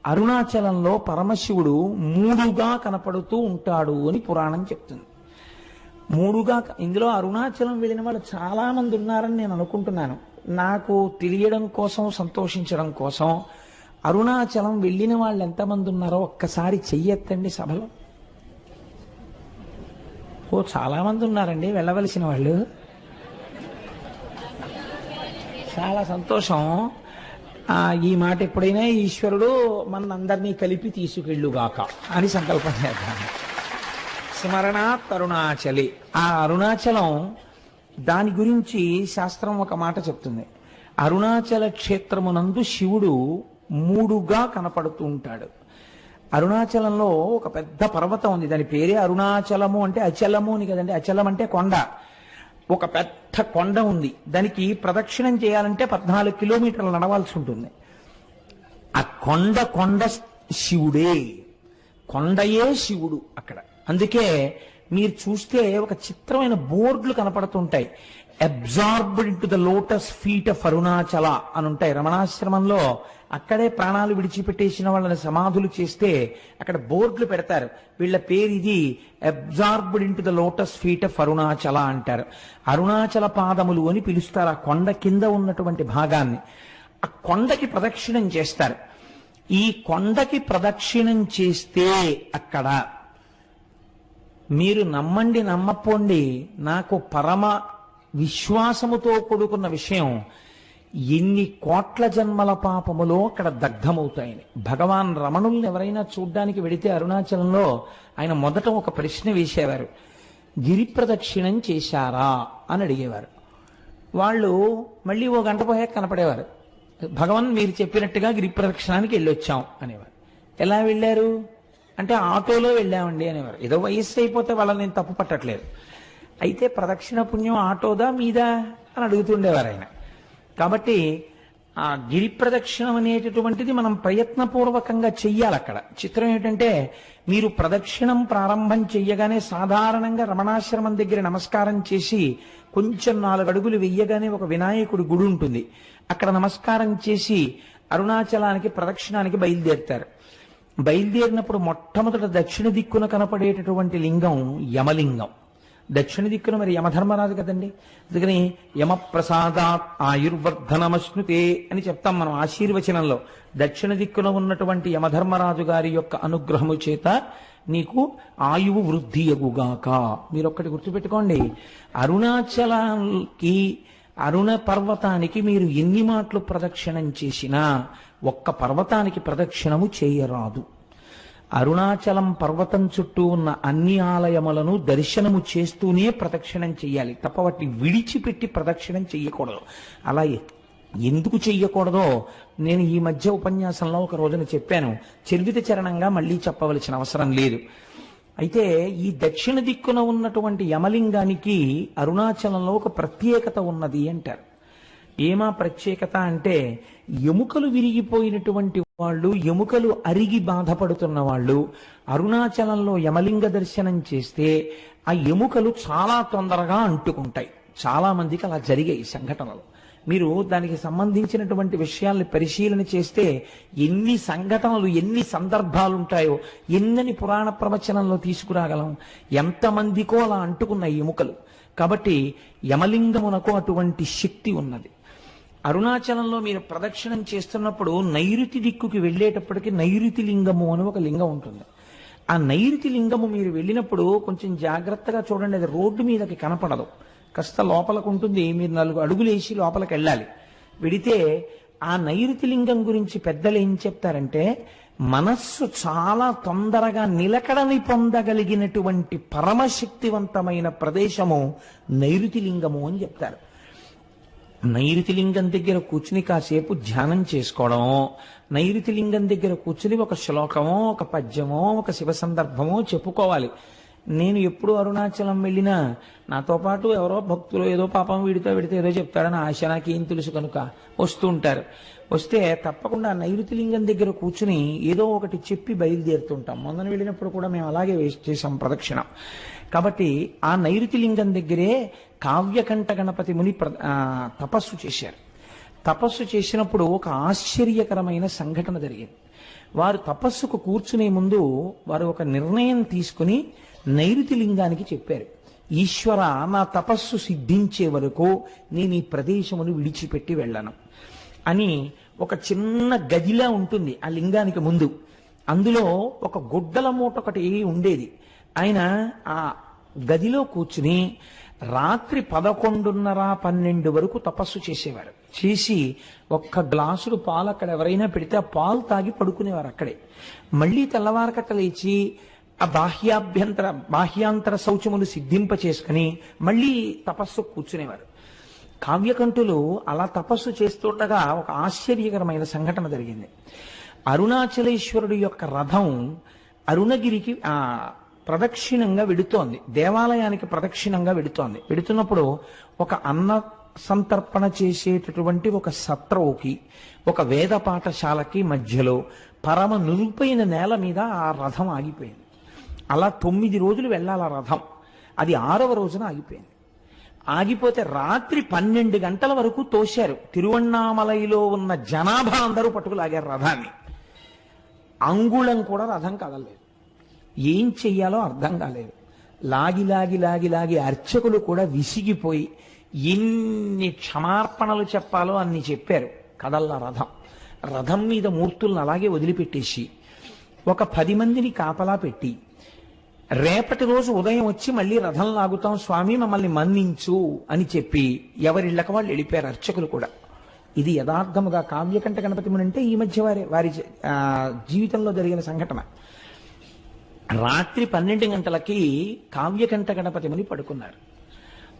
అరుణాచలంలో పరమశివుడు 3గా కనపడుతూ ఉంటాడు అని పురాణం చెప్తుంది. 3గా. ఇందులో అరుణాచలం వెళ్ళిన వాళ్ళు చాలా మంది ఉన్నారని నేను అనుకుంటున్నాను. నాకు తెలియడం కోసం, సంతోషించడం కోసం, అరుణాచలం వెళ్ళిన వాళ్ళు ఎంతమంది ఉన్నారో ఒక్కసారి చెయ్యెత్తండి సభలో. ఓ చాలా మంది ఉన్నారండి వెళ్ళవలసిన వాళ్ళు. చాలా సంతోషం. ఈ మాట ఎప్పుడైనా ఈశ్వరుడు మనందరినీ కలిపి తీసుకెళ్ళుగాక అని సంకల్పం చేద్దాం. స్మరణాత్ అరుణాచలి. ఆ అరుణాచలం, దాని గురించి శాస్త్రం ఒక మాట చెప్తుంది. అరుణాచల క్షేత్రమునందు శివుడు 3గా కనపడుతూ ఉంటాడు. అరుణాచలంలో ఒక పెద్ద పర్వతం ఉంది, దాని పేరే అరుణాచలము. అంటే అచలము అని కదండి, అచలం అంటే కొండ. ఒక పెద్ద కొండ ఉంది, దానికి ప్రదక్షిణం చేయాలంటే 14 కిలోమీటర్లు నడవాల్సి ఉంటుంది. ఆ కొండ శివుడే, కొండయే శివుడు అక్కడ. అందుకే మీరు చూస్తే ఒక చిత్రమైన బోర్డులు కనపడుతుంటాయి, absorbed into the lotus feet of Arunachala అని ఉంటాయి. రమణాశ్రమంలో అక్కడే ప్రాణాలు విడిచిపెట్టేసిన వాళ్ళని సమాధులు చేస్తే అక్కడ బోర్డులు పెడతారు, వీళ్ళ పేరు ఇది, absorbed into the lotus feet of Arunachala అంటారు. అరుణాచల పాదములు అని పిలుస్తారు ఆ కొండ కింద ఉన్నటువంటి భాగాన్ని. ఆ కొండకి ప్రదక్షిణం చేస్తారు. ఈ కొండకి ప్రదక్షిణం చేస్తే అక్కడ మీరు నమ్మండి నమ్మపోండి, నాకు పరమ విశ్వాసముతో కూడుకున్న విషయం, ఎన్ని కోట్ల జన్మల పాపములో అక్కడ దగ్ధమవుతాయని. భగవాన్ రమణుల్ని ఎవరైనా చూడ్డానికి వెడితే అరుణాచలంలో ఆయన మొదట ఒక ప్రశ్న వేసేవారు, గిరి ప్రదక్షిణం చేశారా అని అడిగేవారు. వాళ్ళు మళ్ళీ ఓ గంట పోయాక కనపడేవారు, భగవాన్ మీరు చెప్పినట్టుగా గిరి ప్రదక్షిణానికి వెళ్ళొచ్చాం అనేవారు. ఎలా వెళ్ళారు అంటే ఆటోలో వెళ్ళామండి అనేవారు. ఏదో వయస్సు అయిపోతే వాళ్ళని నేను తప్పు పట్టట్లేదు. అయితే ప్రదక్షిణ పుణ్యం ఆటోదా మీదా అని అడుగుతుండేవారు ఆయన. కాబట్టి ఆ గిరి ప్రదక్షిణం అనేటటువంటిది మనం ప్రయత్నపూర్వకంగా చెయ్యాలి. అక్కడ చిత్రం ఏంటంటే, మీరు ప్రదక్షిణం ప్రారంభం చెయ్యగానే సాధారణంగా రమణాశ్రమం దగ్గర నమస్కారం చేసి కొంచెం 4 అడుగులు వెయ్యగానే ఒక వినాయకుడి గుడి ఉంటుంది. అక్కడ నమస్కారం చేసి అరుణాచలానికి ప్రదక్షిణానికి బయలుదేరుతారు. బయలుదేరినప్పుడు మొట్టమొదట దక్షిణ దిక్కున కనపడేటటువంటి లింగం యమలింగం. దక్షిణ దిక్కున మరి యమధర్మరాజు కదండి, అందుకని యమప్రసాదాత్ ఆయుర్వర్ధనమశ్నుతే అని చెప్తాం మనం ఆశీర్వచనంలో. దక్షిణ దిక్కున ఉన్నటువంటి యమధర్మరాజు గారి యొక్క అనుగ్రహము చేత నీకు ఆయువు వృద్ధి యగుగాక. మీరు ఒక్కటి గుర్తుపెట్టుకోండి, అరుణాచలానికి అరుణ పర్వతానికి మీరు ఎన్ని మాటలు ప్రదక్షిణం చేసినా ఒక్క పర్వతానికి ప్రదక్షిణము చేయరాదు. అరుణాచలం పర్వతం చుట్టూ ఉన్న అన్ని ఆలయములను దర్శనము చేస్తూనే ప్రదక్షిణం చెయ్యాలి తప్ప వాటిని విడిచిపెట్టి ప్రదక్షిణం చెయ్యకూడదు. అలా ఎందుకు చెయ్యకూడదో నేను ఈ మధ్య ఉపన్యాసంలో ఒక రోజున చెప్పాను, చర్విత చరణంగా మళ్ళీ చెప్పవలసిన అవసరం లేదు. అయితే ఈ దక్షిణ దిక్కున ఉన్నటువంటి యమలింగానికి అరుణాచలంలో ఒక ప్రత్యేకత ఉన్నది అంటారు. ఏమా ప్రత్యేకత అంటే, ఎముకలు విరిగిపోయినటువంటి వాళ్ళు, ఎముకలు అరిగి బాధపడుతున్న వాళ్ళు అరుణాచలంలో యమలింగ దర్శనం చేస్తే ఆ ఎముకలు చాలా తొందరగా అంటుకుంటాయి. చాలా మందికి అలా జరిగాయి సంఘటనలు. మీరు దానికి సంబంధించినటువంటి విషయాల్ని పరిశీలన చేస్తే ఎన్ని సంఘటనలు, ఎన్ని సందర్భాలు ఉంటాయో ఎన్నని పురాణ ప్రవచనంలో తీసుకురాగలం. ఎంతమందికో అలా అంటుకున్న ఎముకలు. కాబట్టి యమలింగమునకు అటువంటి శక్తి ఉన్నది. అరుణాచలంలో మీరు ప్రదక్షిణం చేస్తున్నప్పుడు నైరుతి దిక్కుకి వెళ్ళేటప్పటికి నైరుతి లింగము అని ఒక లింగం ఉంటుంది. ఆ నైరుతి లింగము మీరు వెళ్ళినప్పుడు కొంచెం జాగ్రత్తగా చూడండి, అది రోడ్డు మీదకి కనపడదు, కాస్త లోపలకు ఉంటుంది. మీరు 4 అడుగులు వేసి లోపలికి వెళ్ళాలి. వెడితే ఆ నైరుతి లింగం గురించి పెద్దలు ఏం చెప్తారంటే, మనస్సు చాలా తొందరగా నిలకడని పొందగలిగినటువంటి పరమశక్తివంతమైన ప్రదేశము నైరుతి లింగము అని చెప్తారు. నైరుతి లింగం దగ్గర కూర్చుని కాసేపు ధ్యానం చేసుకోవడమో, నైరుతి లింగం దగ్గర కూర్చుని ఒక శ్లోకమో, ఒక పద్యమో, ఒక శివ సందర్భమో చెప్పుకోవాలి. నేను ఎప్పుడు అరుణాచలం వెళ్ళినా నాతో పాటు ఎవరో భక్తులు ఏదో పాపం వీడితో విడితే ఏదో చెప్తాడని ఆశ, నాకేం తెలుసు కనుక వస్తూ ఉంటారు. వస్తే తప్పకుండా నైరుతి లింగం దగ్గర కూర్చుని ఏదో ఒకటి చెప్పి బయలుదేరుతుంటాం. మొన్న వెళ్ళినప్పుడు కూడా మేము అలాగే చేసాం ప్రదక్షిణం. కాబట్టి ఆ నైరుతి లింగం దగ్గరే కావ్యకంఠ గణపతి ముని తపస్సు చేశారు. తపస్సు చేసినప్పుడు ఒక ఆశ్చర్యకరమైన సంఘటన జరిగింది. వారు తపస్సుకు కూర్చునే ముందు వారు ఒక నిర్ణయం తీసుకుని నైరుతి లింగానికి చెప్పారు, ఈశ్వర, నా తపస్సు సిద్ధించే వరకు నేను ఈ ప్రదేశమును విడిచిపెట్టి వెళ్ళను అని. ఒక చిన్న గదిలా ఉంటుంది ఆ లింగానికి ముందు. అందులో ఒక గుడ్డల మూట ఒకటి ఉండేది. ఆయన ఆ గదిలో కూర్చుని రాత్రి 11:30-12 వరకు తపస్సు చేసేవారు. చేసి ఒక్క గ్లాసుడు పాలు అక్కడ ఎవరైనా పెడితే ఆ పాలు తాగి పడుకునేవారు అక్కడే. మళ్ళీ తెల్లవారకట్ట లేచి ఆ బాహ్యాంతర శౌచములు సిద్ధింప చేసుకుని మళ్ళీ తపస్సు కూర్చునేవారు. కావ్యకంఠులు అలా తపస్సు చేస్తుండగా ఒక ఆశ్చర్యకరమైన సంఘటన జరిగింది. అరుణాచలేశ్వరుడు యొక్క రథం అరుణగిరికి ప్రదక్షిణంగా వెడుతోంది, దేవాలయానికి ప్రదక్షిణంగా వెడుతోంది. వెడుతున్నప్పుడు ఒక అన్న సంతర్పణ చేసేటటువంటి ఒక సత్రవుకి, ఒక వేద పాఠశాలకి మధ్యలో పరమ నురుపైన నేల మీద ఆ రథం ఆగిపోయింది. అలా 9 రోజులు వెళ్ళాలి ఆ రథం. అది 6వ రోజున ఆగిపోయింది. ఆగిపోతే రాత్రి 12 గంటల వరకు తోశారు. తిరువణ్ణామలైలో ఉన్న జనాభా అందరూ పట్టుకులాగారు రథాన్ని. అంగుళం కూడా రథం కదలలేదు. ఏం చెయ్యాలో అర్థం కాలేదు. లాగి అర్చకులు కూడా విసిగిపోయి ఎన్ని క్షమార్పణలు చెప్పాలో అన్ని చెప్పారు. కదల్లా రథం. రథం మీద మూర్తులను అలాగే వదిలిపెట్టేసి ఒక 10 మందిని కాపలా పెట్టి రేపటి రోజు ఉదయం వచ్చి మళ్ళీ రథం లాగుతాం స్వామి మమ్మల్ని మన్నించు అని చెప్పి ఎవరిళ్ళక వాళ్ళు వెళ్ళిపోయారు అర్చకులు కూడా. ఇది యథార్థముగా కావ్యకంఠ గణపతి ముని అంటే ఈ మధ్య వారి జీవితంలో జరిగిన సంఘటన. రాత్రి 12 గంటలకి కావ్యకంఠ గణపతి ముని పడుకున్నారు.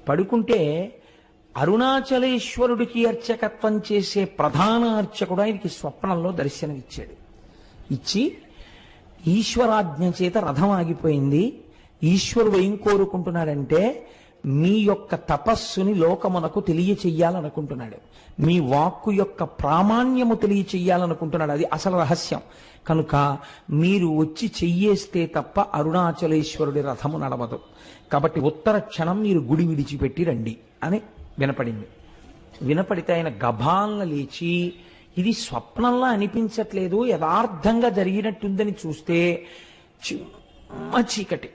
పడుకుంటే అరుణాచలేశ్వరుడికి అర్చకత్వం చేసే ప్రధాన అర్చకుడు ఆయనకి స్వప్నంలో దర్శనమిచ్చాడు. ఇచ్చి ఈశ్వరాజ్ఞ చేత రథం ఆగిపోయింది, ఈశ్వరుడు ఏం కోరుకుంటున్నాడంటే మీ యొక్క తపస్సుని లోకమునకు తెలియచెయ్యాలనుకుంటున్నాడు, మీ వాక్కు యొక్క ప్రామాణ్యము తెలియచెయ్యాలనుకుంటున్నాడు. అది అసలు రహస్యం. కనుక మీరు వచ్చి చెయ్యేస్తే తప్ప అరుణాచలేశ్వరుడి రథము నడవదు. కాబట్టి ఉత్తర క్షణం మీరు గుడి విడిచిపెట్టి రండి అని వినపడింది. వినపడితే ఆయన గభాలన లేచి ఇది స్వప్నంలా అనిపించట్లేదు, యథార్థంగా జరిగినట్టుందని చూస్తే చిమ్మ చీకటి.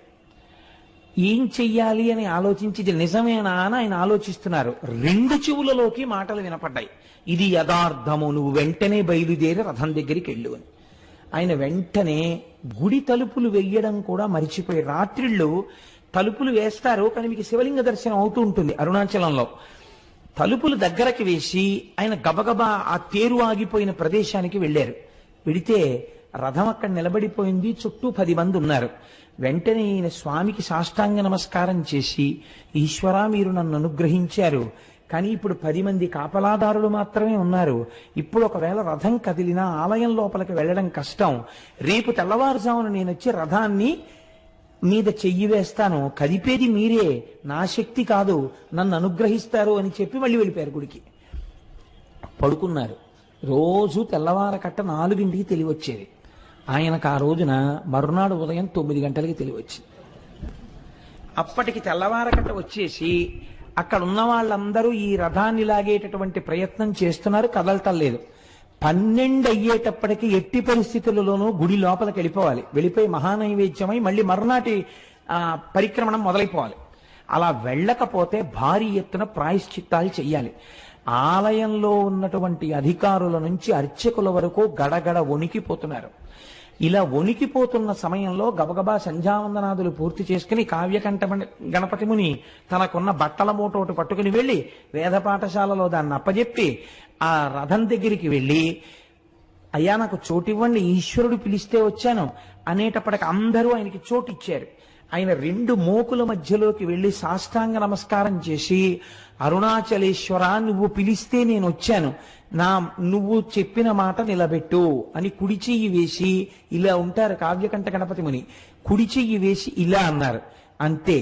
ఏం చెయ్యాలి అని ఆలోచించి ఇది నిజమేనా అని ఆయన ఆలోచిస్తున్నారు. 2 చెవులలోకి మాటలు వినపడ్డాయి, ఇది యథార్థము, నువ్వు వెంటనే బయలుదేరి రథం దగ్గరికి వెళ్ళు అని. ఆయన వెంటనే గుడి తలుపులు వెయ్యడం కూడా మరిచిపోయి, రాత్రిళ్ళు తలుపులు వేస్తారు కానీ మీకు శివలింగ దర్శనం అవుతూ ఉంటుంది అరుణాచలంలో, తలుపులు దగ్గరకు వేసి ఆయన గబగబా ఆ తేరు ఆగిపోయిన ప్రదేశానికి వెళ్ళారు. వెడితే రథం అక్కడ నిలబడిపోయింది, చుట్టూ 10 మంది ఉన్నారు. వెంటనే ఈయన స్వామికి సాష్టాంగ నమస్కారం చేసి, ఈశ్వరా మీరు నన్ను అనుగ్రహించారు, కానీ ఇప్పుడు 10 మంది కాపలాదారులు మాత్రమే ఉన్నారు, ఇప్పుడు ఒకవేళ రథం కదిలినా ఆలయం లోపలికి వెళ్ళడం కష్టం, రేపు తెల్లవారుజామున నేను వచ్చి రథాన్ని మీద చెయ్యి వేస్తాను, కదిపేది మీరే, నా శక్తి కాదు, నన్ను అనుగ్రహిస్తారు అని చెప్పి మళ్ళీ వెళ్ళిపోయారు గుడికి. పడుకున్నారు. రోజు తెల్లవారకట్ట 4ంటికి తెలివచ్చేది. ఆయనకు ఆ రోజున మరునాడు ఉదయం 9 గంటలకి తెలివచ్చింది. అప్పటికి తెల్లవారకట్ట వచ్చేసి అక్కడ ఉన్న వాళ్ళందరూ ఈ రథాన్ని లాగేటటువంటి ప్రయత్నం చేస్తున్నారు, కదలటం లేదు. 12 అయ్యేటప్పటికి ఎట్టి పరిస్థితులలోనూ గుడి లోపలికి వెళ్ళిపోవాలి, వెళ్ళిపోయి మహానైవేద్యమై మళ్ళీ మరునాటి పరిక్రమణం మొదలైపోవాలి. అలా వెళ్ళకపోతే భారీ ఎత్తున ప్రాయశ్చిత్తాలు చెయ్యాలి. ఆలయంలో ఉన్నటువంటి అధికారుల నుంచి అర్చకుల వరకు గడగడ వణికిపోతున్నారు. ఇలా వణికిపోతున్న సమయంలో గబగబా సంధ్యావందనాదులు పూర్తి చేసుకుని కావ్యకంఠ గణపతి ముని తనకున్న బట్టల మూట ఒకటి పట్టుకుని వెళ్ళి వేద పాఠశాలలో దాన్ని అప్పజెప్పి ఆ రథం దగ్గరికి వెళ్ళి, అయ్యా నాకు చోటివ్వండి, ఈశ్వరుడు పిలిస్తే వచ్చాను అనేటప్పటికి అందరూ ఆయనకి చోటు ఇచ్చారు. ఆయన 2 మోకుల మధ్యలోకి వెళ్ళి సాష్టాంగ నమస్కారం చేసి, అరుణాచలేశ్వర నువ్వు పిలిస్తే నేను వచ్చాను, నువ్వు చెప్పిన మాట నిలబెట్టు అని కుడి చెయ్యి వేసి, ఇలా ఉంటారు కావ్యకంఠ గణపతి ముని, కుడి చెయ్యి వేసి ఇలా అన్నారు. అంతే,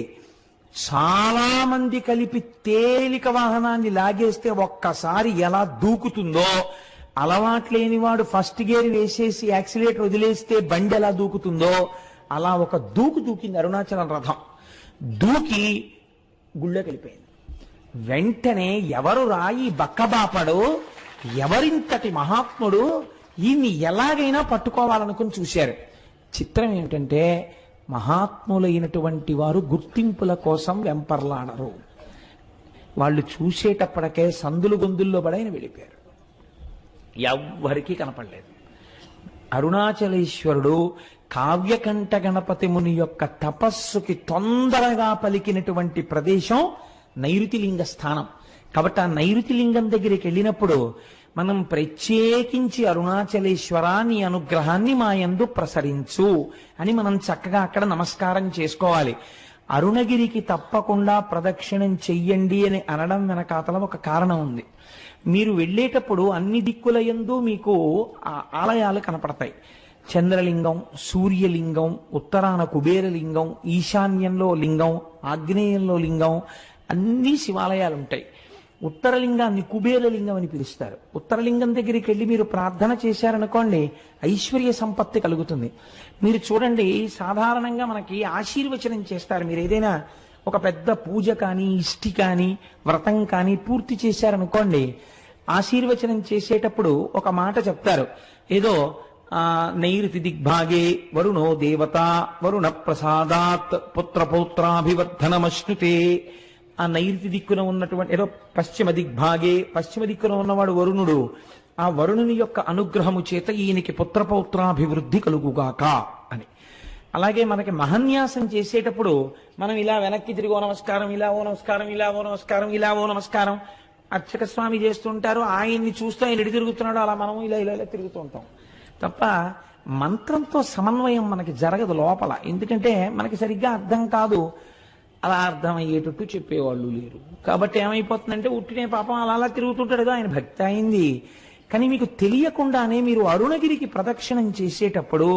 చాలా మంది కలిపి తేలిక వాహనాన్ని లాగేస్తే ఒక్కసారి ఎలా దూకుతుందో, అలవాట్లేనివాడు ఫస్ట్ గేర్ వేసేసి యాక్సిలేటర్ వదిలేస్తే బండి ఎలా దూకుతుందో అలా ఒక దూకింది అరుణాచలం రథం. దూకి గుళ్ళోకి వెళ్ళిపోయింది. వెంటనే ఎవరు రాయి బక్కబాపడు, ఎవరింతటి మహాత్ముడు, ఈయన్ని ఎలాగైనా పట్టుకోవాలనుకుని చూశారు. చిత్రం ఏమిటంటే మహాత్ములైనటువంటి వారు గుర్తింపుల కోసం వెంపర్లాడరు. వాళ్ళు చూసేటప్పటికే సందులు గొంతుల్లో పడైన వెళ్ళిపోయారు, ఎవ్వరికీ కనపడలేదు. అరుణాచలేశ్వరుడు కావ్యకంఠ గణపతి ముని యొక్క తపస్సుకి తొందరగా పలికినటువంటి ప్రదేశం నైరుతిలింగ స్థానం. కాబట్టి ఆ నైరుతిలింగం దగ్గరికి వెళ్ళినప్పుడు మనం ప్రత్యేకించి అరుణాచలేశ్వర నీ అనుగ్రహాన్ని మా యందు ప్రసరించు అని మనం చక్కగా అక్కడ నమస్కారం చేసుకోవాలి. అరుణగిరికి తప్పకుండా ప్రదక్షిణం చెయ్యండి అని అనడం వెనకాతల ఒక కారణం ఉంది. మీరు వెళ్ళేటప్పుడు అన్ని దిక్కుల యందు మీకు ఆలయాలు కనపడతాయి. చంద్రలింగం, సూర్యలింగం, ఉత్తరాన కుబేరలింగం, ఈశాన్యంలో లింగం, ఆగ్నేయంలో లింగం, అన్ని శివాలయాలు ఉంటాయి. ఉత్తరలింగాన్ని కుబేరలింగం అని పిలుస్తారు. ఉత్తరలింగం దగ్గరికి వెళ్ళి మీరు ప్రార్థన చేశారనుకోండి, ఐశ్వర్య సంపత్తి కలుగుతుంది. మీరు చూడండి, సాధారణంగా మనకి ఆశీర్వచనం చేస్తారు. మీరు ఏదైనా ఒక పెద్ద పూజ కానీ, ఇష్టి కానీ, వ్రతం కానీ పూర్తి చేశారనుకోండి, ఆశీర్వచనం చేసేటప్పుడు ఒక మాట చెప్తారు. ఏదో నైరుతి దిగ్భాగే వరుణో దేవత వరుణ ప్రసాదాత్ పుత్రపౌత్రాభివర్ధనమశ్నుతే ఆ నైరుతి దిక్కున ఉన్నటువంటి ఏదో పశ్చిమ దిగ్భాగే, పశ్చిమ దిక్కున ఉన్నవాడు వరుణుడు, ఆ వరుణుని యొక్క అనుగ్రహము చేత ఈయనకి పుత్రపౌత్రాభివృద్ధి కలుగుగాక అని. అలాగే మనకి మహన్యాసం చేసేటప్పుడు మనం ఇలా వెనక్కి తిరిగో నమస్కారం, ఇలా ఓ నమస్కారం, ఇలా ఓ నమస్కారం, ఇలా ఓ నమస్కారం అర్చక స్వామి చేస్తుంటారు. ఆయన్ని చూస్తూ ఆయన ఎడి తిరుగుతున్నాడు, అలా మనం ఇలా ఇలా ఇలా తిరుగుతూ ఉంటాం తప్ప మంత్రంతో సమన్వయం మనకి జరగదు లోపల. ఎందుకంటే మనకి సరిగ్గా అర్థం కాదు, అలా అర్థమయ్యేటట్టు చెప్పేవాళ్ళు లేరు. కాబట్టి ఏమైపోతుందంటే ఉట్టినే పాపం అలా అలా తిరుగుతుంటాడు, ఆయన భక్తి అయింది. కానీ మీకు తెలియకుండానే మీరు అరుణగిరికి ప్రదక్షిణం చేసేటప్పుడు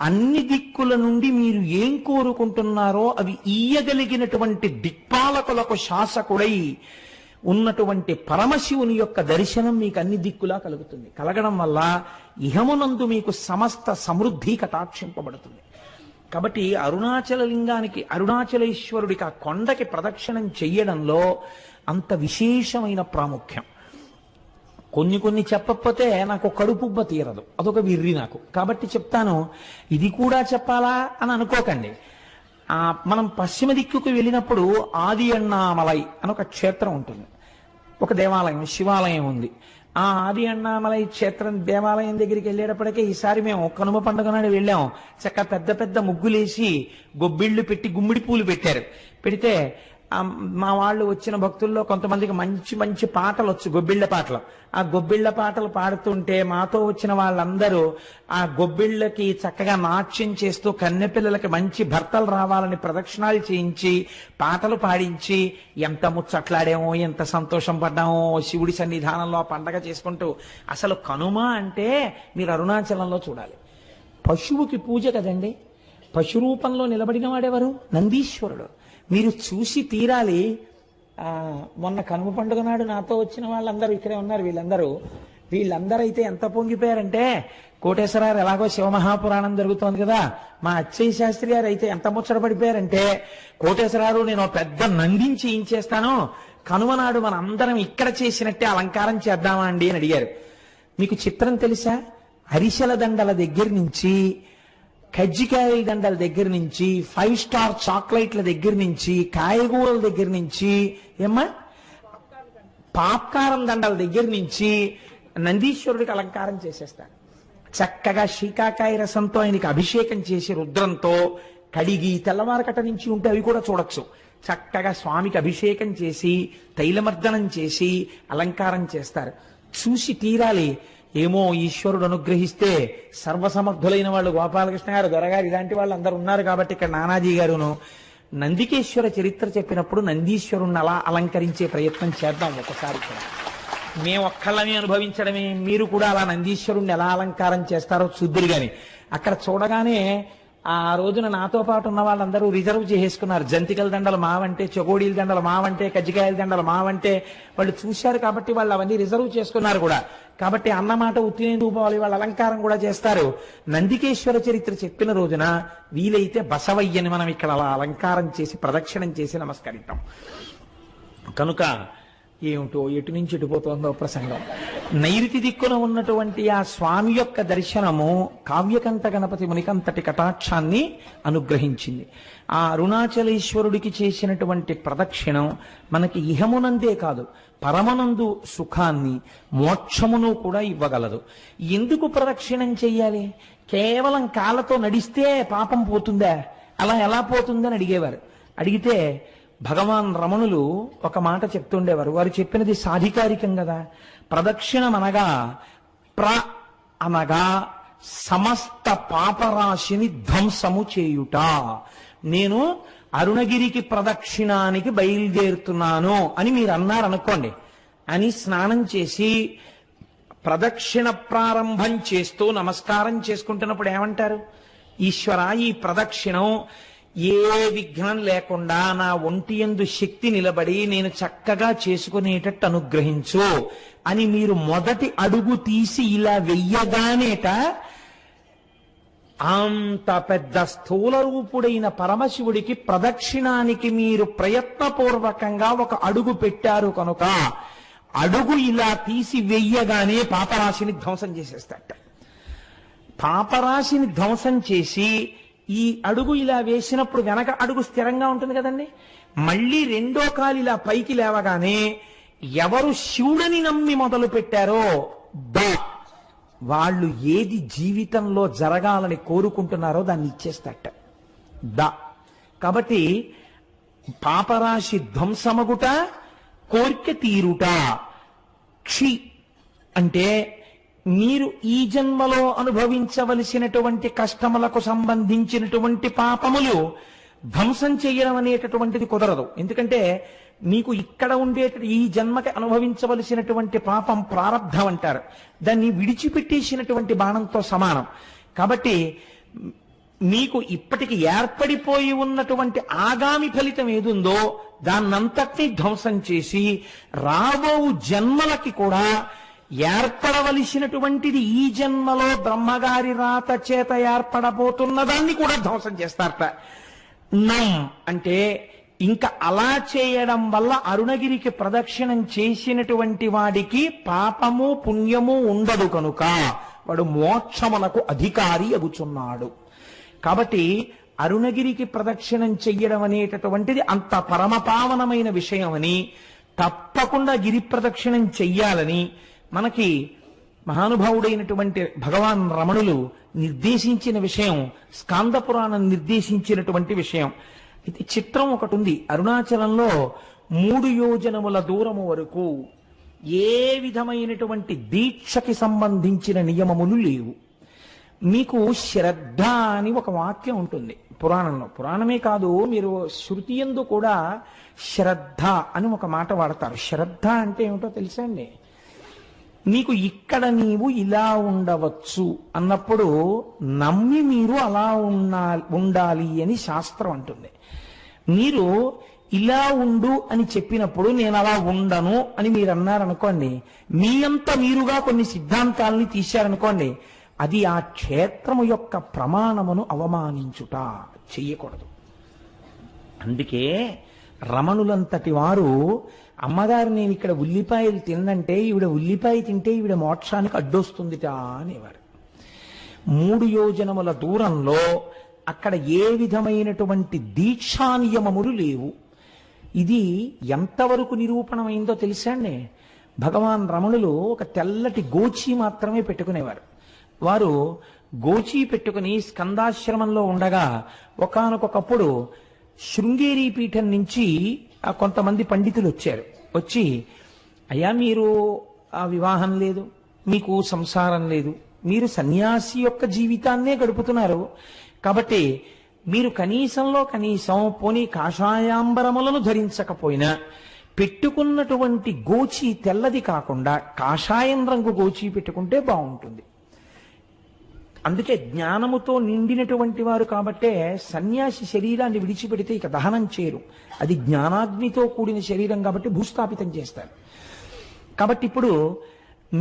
అన్ని దిక్కుల నుండి మీరు ఏం కోరుకుంటున్నారో అవి ఇయ్యగలిగినటువంటి దిక్పాలకులకు శాసకుడై ఉన్నటువంటి పరమశివుని యొక్క దర్శనం మీకు అన్ని దిక్కులా కలుగుతుంది. కలగడం వల్ల ఇహమునందు మీకు సమస్త సమృద్ధి కటాక్షింపబడుతుంది. కాబట్టి అరుణాచల లింగానికి, అరుణాచలేశ్వరుడికి ఆ కొండకి ప్రదక్షిణం చెయ్యడంలో అంత విశేషమైన ప్రాముఖ్యం. కొన్ని చెప్పకపోతే నాకు కడుపుబ్బ తీరదు, అదొక విర్రి నాకు. కాబట్టి చెప్తాను, ఇది కూడా చెప్పాలా అని అనుకోకండి. మనం పశ్చిమ దిక్కుకు వెళ్ళినప్పుడు ఆది అన్నామలై అని ఒక క్షేత్రం ఉంటుంది, ఒక దేవాలయం, శివాలయం ఉంది. ఆ ఆది అన్నామలై క్షేత్రం దేవాలయం దగ్గరికి వెళ్ళేటప్పటికే ఈసారి మేము కనుమ పండుగ నాడు వెళ్ళాం. చక్కగా పెద్ద పెద్ద ముగ్గులేసి గొబ్బిళ్ళు పెట్టి గుమ్మిడి పూలు పెట్టారు. పెడితే మా వాళ్ళు వచ్చిన భక్తుల్లో కొంతమందికి మంచి మంచి పాటలు వచ్చు, గొబ్బిళ్ల పాటలు. ఆ గొబ్బిళ్ల పాటలు పాడుతుంటే మాతో వచ్చిన వాళ్ళందరూ ఆ గొబ్బిళ్ళకి చక్కగా నాట్యం చేస్తూ కన్నెపిల్లలకి మంచి భర్తలు రావాలని ప్రదక్షిణాలు చేయించి పాటలు పాడించి ఎంత ముచ్చట్లాడామో, ఎంత సంతోషం పడ్డామో శివుడి సన్నిధానంలో పండగ చేసుకుంటూ. అసలు కనుమ అంటే మీరు అరుణాచలంలో చూడాలి. పశువుకి పూజ కదండి. పశు రూపంలో నిలబడిన వాడెవరు? నందీశ్వరుడు. మీరు చూసి తీరాలి. మొన్న కనుమ పండుగ నాడు నాతో వచ్చిన వాళ్ళందరూ ఇక్కడే ఉన్నారు. వీళ్ళందరూ అయితే ఎంత పొంగిపోయారంటే, కోటేశ్వరరావు ఎలాగో శివమహాపురాణం జరుగుతోంది కదా, మా అచ్చయ్య శాస్త్రి గారు అయితే ఎంత ముచ్చట పడిపోయారంటే, కోటేశ్వరరావు నేను పెద్ద నందించి ఏం చేస్తాను, కనుమ నాడు మన అందరం ఇక్కడ చేసినట్టే అలంకారం చేద్దామా అండి అని అడిగారు. మీకు చిత్రం తెలుసా? అరిసెల దండల దగ్గర నుంచి, కజ్జికాయల దండల దగ్గర నుంచి, 5 స్టార్ చాక్లెట్ల దగ్గర నుంచి, కాయగూరల దగ్గర నుంచి, ఏమ్మా పాప్కారం దండల దగ్గర నుంచి నందీశ్వరుడికి అలంకారం చేసేస్తారు. చక్కగా శీకాకాయ రసంతో ఆయనకి అభిషేకం చేసి రుద్రంతో కడిగి తెల్లవారకట నుంచి ఉంటే అవి కూడా చూడొచ్చు. చక్కగా స్వామికి అభిషేకం చేసి తైలమర్దనం చేసి అలంకారం చేస్తారు. చూసి తీరాలి. ఏమో ఈశ్వరుడు అనుగ్రహిస్తే సర్వసమర్థులైన వాళ్ళు గోపాలకృష్ణ గారు, దొరగారు, ఇలాంటి వాళ్ళు అందరూ ఉన్నారు కాబట్టి ఇక్కడ నానాజీ గారును నందికేశ్వర చరిత్ర చెప్పినప్పుడు నందీశ్వరుణ్ణి అలా అలంకరించే ప్రయత్నం చేద్దాం ఒకసారి. మేము ఒక్కళ్ళని అనుభవించడమే, మీరు కూడా అలా నందీశ్వరుణ్ణి ఎలా అలంకారం చేస్తారో చూద్దురు గాని. అక్కడ చూడగానే ఆ రోజున నాతో పాటు ఉన్న వాళ్ళందరూ రిజర్వ్ చేసేసుకున్నారు. జంతికల దండలు మావంటే, చెగోడీల దండలు మావంటే, కజ్జికాయల దండలు మావంటే వాళ్ళు చూశారు కాబట్టి వాళ్ళు అవన్నీ రిజర్వ్ చేసుకున్నారు కూడా. కాబట్టి అన్నమాట ఉత్తినేందుకు పోవాలి, వాళ్ళ అలంకారం కూడా చేస్తారు. నందికేశ్వర చరిత్ర చెప్పిన రోజున వీలైతే బసవయ్యని మనం ఇక్కడ అలా అలంకారం చేసి ప్రదక్షిణం చేసి నమస్కరిద్దాం. కనుక ఏమిటో ఎటు నుంచి ఎటుపోతుందో ప్రసంగం. నైరుతి దిక్కున ఉన్నటువంటి ఆ స్వామి యొక్క దర్శనము కావ్యకంఠ గణపతి మునికంతటి కటాక్షాన్ని అనుగ్రహించింది. ఆ అరుణాచలేశ్వరుడికి చేసినటువంటి ప్రదక్షిణం మనకి ఇహమునందే కాదు, పరమనందు సుఖాన్ని, మోక్షమును కూడా ఇవ్వగలదు. ఎందుకు ప్రదక్షిణం చెయ్యాలి? కేవలం కాళ్ళతో నడిస్తే పాపం పోతుందా? అలా ఎలా పోతుందని అడిగేవారు. అడిగితే భగవాన్ రమణులు ఒక మాట చెప్తుండేవారు. వారు చెప్పినది సాధికారికం కదా. ప్రదక్షిణం అనగా అనగా సమస్త పాపరాశిని ధ్వంసము చేయుట. నేను అరుణగిరికి ప్రదక్షిణానికి బయలుదేరుతున్నాను అని మీరు అన్నారనుకోండి, అని స్నానం చేసి ప్రదక్షిణ ప్రారంభం చేస్తూ నమస్కారం చేసుకుంటున్నప్పుడు ఏమంటారు? ఈశ్వర, ఈ ప్రదక్షిణం ఏ విఘ్నం లేకుండా నా ఒంటి యందు శక్తి నిలబడి నేను చక్కగా చేసుకునేటట్టు అనుగ్రహించు అని మీరు మొదటి అడుగు తీసి ఇలా వెయ్యగానేట అంత పెద్ద స్థూల రూపుడైన పరమశివుడికి ప్రదక్షిణానికి మీరు ప్రయత్నపూర్వకంగా ఒక అడుగు పెట్టారు కనుక అడుగు ఇలా తీసి వెయ్యగానే పాపరాశిని ధ్వంసం చేసేస్తాట. పాపరాశిని ధ్వంసం చేసి ఈ అడుగు ఇలా వేసినప్పుడు వెనక అడుగు స్థిరంగా ఉంటుంది కదండి. మళ్ళీ రెండో కాలు ఇలా పైకి లేవగానే ఎవరు శివుడని నమ్మి మొదలు పెట్టారో వాళ్ళు ఏది జీవితంలో జరగాలని కోరుకుంటున్నారో దాన్ని ఇచ్చేస్తట. కాబట్టి పాపరాశి ధ్వంసమగుట, కోర్కె తీరుట. క్షి అంటే మీరు ఈ జన్మలో అనుభవించవలసినటువంటి కష్టములకు సంబంధించినటువంటి పాపములు ధ్వంసం చేయడం అనేటటువంటిది కుదరదు. ఎందుకంటే మీకు ఇక్కడ ఈ జన్మకి అనుభవించవలసినటువంటి పాపం ప్రారబ్ధం అంటారు. దాన్ని విడిచిపెట్టేసినటువంటి బాణంతో సమానం. కాబట్టి మీకు ఇప్పటికి ఏర్పడిపోయి ఉన్నటువంటి ఆగామి ఫలితం ఏదుందో దాన్నంతటినీ ధ్వంసం చేసి రాబో జన్మలకి కూడా ఏర్పడవలసినటువంటిది ఈ జన్మలో బ్రహ్మగారి రాత చేత ఏర్పడబోతున్న దాన్ని కూడా ధ్వంసం చేస్తారట. అంటే ఇంకా అలా చేయడం వల్ల అరుణగిరికి ప్రదక్షిణం చేసినటువంటి వాడికి పాపము పుణ్యము ఉండదు కనుక వాడు మోక్షమునకు అధికారి అగుచున్నాడు. కాబట్టి అరుణగిరికి ప్రదక్షిణం చెయ్యడం అనేటటువంటిది అంత పరమపావనమైన విషయమని, తప్పకుండా గిరి ప్రదక్షిణం చెయ్యాలని మనకి మహానుభావుడైనటువంటి భగవాన్ రమణులు నిర్దేశించిన విషయం, స్కాంద పురాణం నిర్దేశించినటువంటి విషయం. ఇది చిత్రం ఒకటి ఉంది. అరుణాచలంలో 3 యోజనముల దూరము వరకు ఏ విధమైనటువంటి దీక్షకి సంబంధించిన నియమములు లేవు. మీకు శ్రద్ధ అని ఒక వాక్యం ఉంటుంది పురాణంలో. పురాణమే కాదు, మీరు శృతి యందు కూడా శ్రద్ధ అని ఒక మాట వాడతారు. శ్రద్ధ అంటే ఏమిటో తెలుసా అండి? నీకు ఇక్కడ నీవు ఇలా ఉండవచ్చు అన్నప్పుడు నమ్మి మీరు అలా ఉండాలి అని శాస్త్రం అంటుంది. మీరు ఇలా ఉండు అని చెప్పినప్పుడు నేను అలా ఉండను అని మీరు అన్నారనుకోండి, మీ అంతా మీరుగా కొన్ని సిద్ధాంతాలని తీశారనుకోండి, అది ఆ క్షేత్రము యొక్క ప్రమాణమును అవమానించుట, చెయ్యకూడదు. అందుకే రమణులంతటి వారు అమ్మగారు నేను ఇక్కడ ఉల్లిపాయలు తిన్నంటే ఈవిడ ఉల్లిపాయ తింటే ఈవిడ మోక్షానికి అడ్డొస్తుందిట అనేవారు. 3 యోజనముల దూరంలో అక్కడ ఏ విధమైనటువంటి దీక్షా నియమములు లేవు. ఇది ఎంతవరకు నిరూపణమైందో తెలుసా అండి? భగవాన్ రమణులు ఒక తెల్లటి గోచి మాత్రమే పెట్టుకునేవారు. వారు గోచి పెట్టుకుని స్కందాశ్రమంలో ఉండగా ఒకానొకప్పుడు శృంగేరి పీఠం నుంచి కొంతమంది పండితులు వచ్చారు. వచ్చి, అయ్యా మీరు ఆ వివాహం లేదు, మీకు సంసారం లేదు, మీరు సన్యాసి యొక్క జీవితాన్నే గడుపుతున్నారు, కాబట్టి మీరు కనీసంలో కనీసం పోనీ కాషాయాంబరములను ధరించకపోయినా పెట్టుకున్నటువంటి గోచి తెల్లది కాకుండా కాషాయం రంగు గోచి పెట్టుకుంటే బాగుంటుంది. అందుకే జ్ఞానముతో నిండినటువంటి వారు కాబట్టే సన్యాసి శరీరాన్ని విడిచిపెడితే ఇక దహనం చేయరు. అది జ్ఞానాగ్నితో కూడిన శరీరం కాబట్టి భూస్థాపితం చేస్తారు. కాబట్టి ఇప్పుడు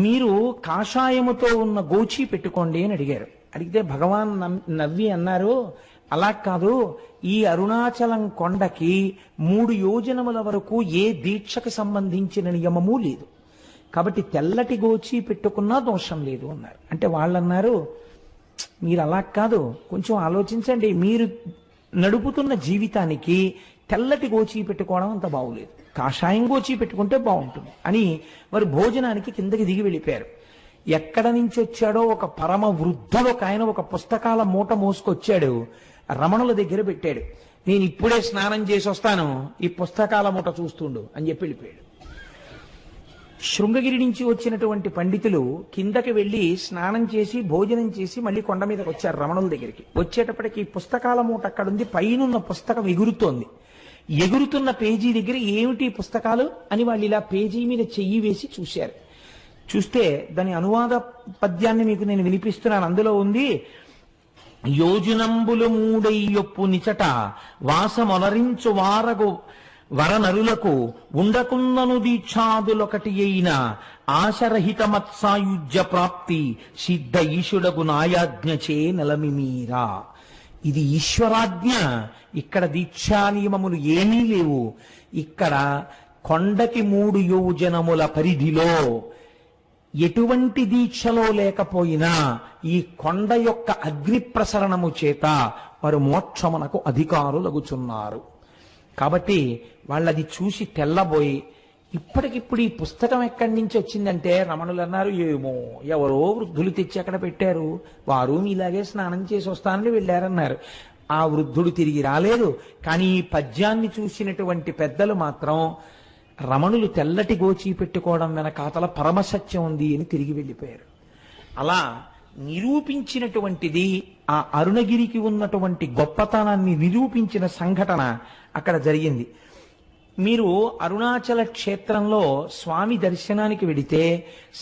మీరు కాషాయముతో ఉన్న గోచి పెట్టుకోండి అని అడిగారు. అడిగితే భగవాన్ నవ్వి అన్నారు, అలా కాదు, ఈ అరుణాచలం కొండకి 3 యోజనముల వరకు ఏ దీక్షకు సంబంధించిన నియమము లేదు, కాబట్టి తెల్లటి గోచి పెట్టుకున్నా దోషం లేదు అన్నారు. అంటే వాళ్ళు అన్నారు, మీరు అలా కాదు, కొంచెం ఆలోచించండి, మీరు నడుపుతున్న జీవితానికి తెల్లటి గోచి పెట్టుకోవడం అంత బాగులేదు, కాషాయం గోచి పెట్టుకుంటే బాగుంటుంది అని వారు భోజనానికి కిందకి దిగి వెళ్ళిపోయారు. ఎక్కడ నుంచి వచ్చాడో ఒక పరమ వృద్ధుడు ఒక ఆయన ఒక పుస్తకాల మూట మోసుకొచ్చాడు, రమణుల దగ్గర పెట్టాడు. నేను ఇప్పుడే స్నానం చేసి వస్తాను, ఈ పుస్తకాల మూట చూస్తుండు అని చెప్పి వెళ్ళిపోయాడు. శృంగగిరి నుంచి వచ్చినటువంటి పండితులు కిందకి వెళ్లి స్నానం చేసి భోజనం చేసి మళ్ళీ కొండ మీదకి వచ్చారు రమణుల దగ్గరికి. వచ్చేటప్పటికి పుస్తకాల మూట అక్కడుంది, పైనున్న పుస్తకం ఎగురుతోంది. ఎగురుతున్న పేజీ దగ్గర ఏమిటి పుస్తకాలు అని వాళ్ళు ఇలా పేజీ మీద చెయ్యి వేసి చూశారు. చూస్తే దాని అనువాద పద్యాన్ని మీకు నేను వినిపిస్తున్నాను. అందులో ఉంది, యోజనంబులు 3 నిచట వాసమొలరించు వారగు వరనరులకు ఉండకున్నను దీక్షాదులొకటి అయిన ఆశరహిత మత్సాయుజ్య ప్రాప్తి సిద్ధ ఈశుడగు నాయాజ్ఞచే నెలమిమీరా. ఇది ఈశ్వరాజ్ఞ. ఇక్కడ దీక్షా నియమములు ఏమీ లేవు. ఇక్కడ కొండకి 3 యోజనముల పరిధిలో ఎటువంటి దీక్షలో లేకపోయినా ఈ కొండ యొక్క అగ్ని ప్రసరణము చేత వారు మోక్షమునకు అధికారులగుచున్నారు. కాబట్టి వాళ్ళది చూసి తెల్లబోయి, ఇప్పటికిప్పుడు ఈ పుస్తకం ఎక్కడి నుంచి వచ్చిందంటే రమణులు అన్నారు, ఏమో ఎవరో వృద్ధులు తెచ్చి అక్కడ పెట్టారు, వారు మీలాగే స్నానం చేసి వస్తానని వెళ్ళారన్నారు. ఆ వృద్ధుడు తిరిగి రాలేదు. కానీ ఈ పద్యాన్ని చూసినటువంటి పెద్దలు మాత్రం రమణులు తెల్లటి గోచి పెట్టుకోవడం వెనకాతల పరమసత్యం ఉంది అని తిరిగి వెళ్ళిపోయారు. అలా నిరూపించినటువంటిది, ఆ అరుణగిరికి ఉన్నటువంటి గొప్పతనాన్ని నిరూపించిన సంఘటన అక్కడ జరిగింది. మీరు అరుణాచల క్షేత్రంలో స్వామి దర్శనానికి వెడితే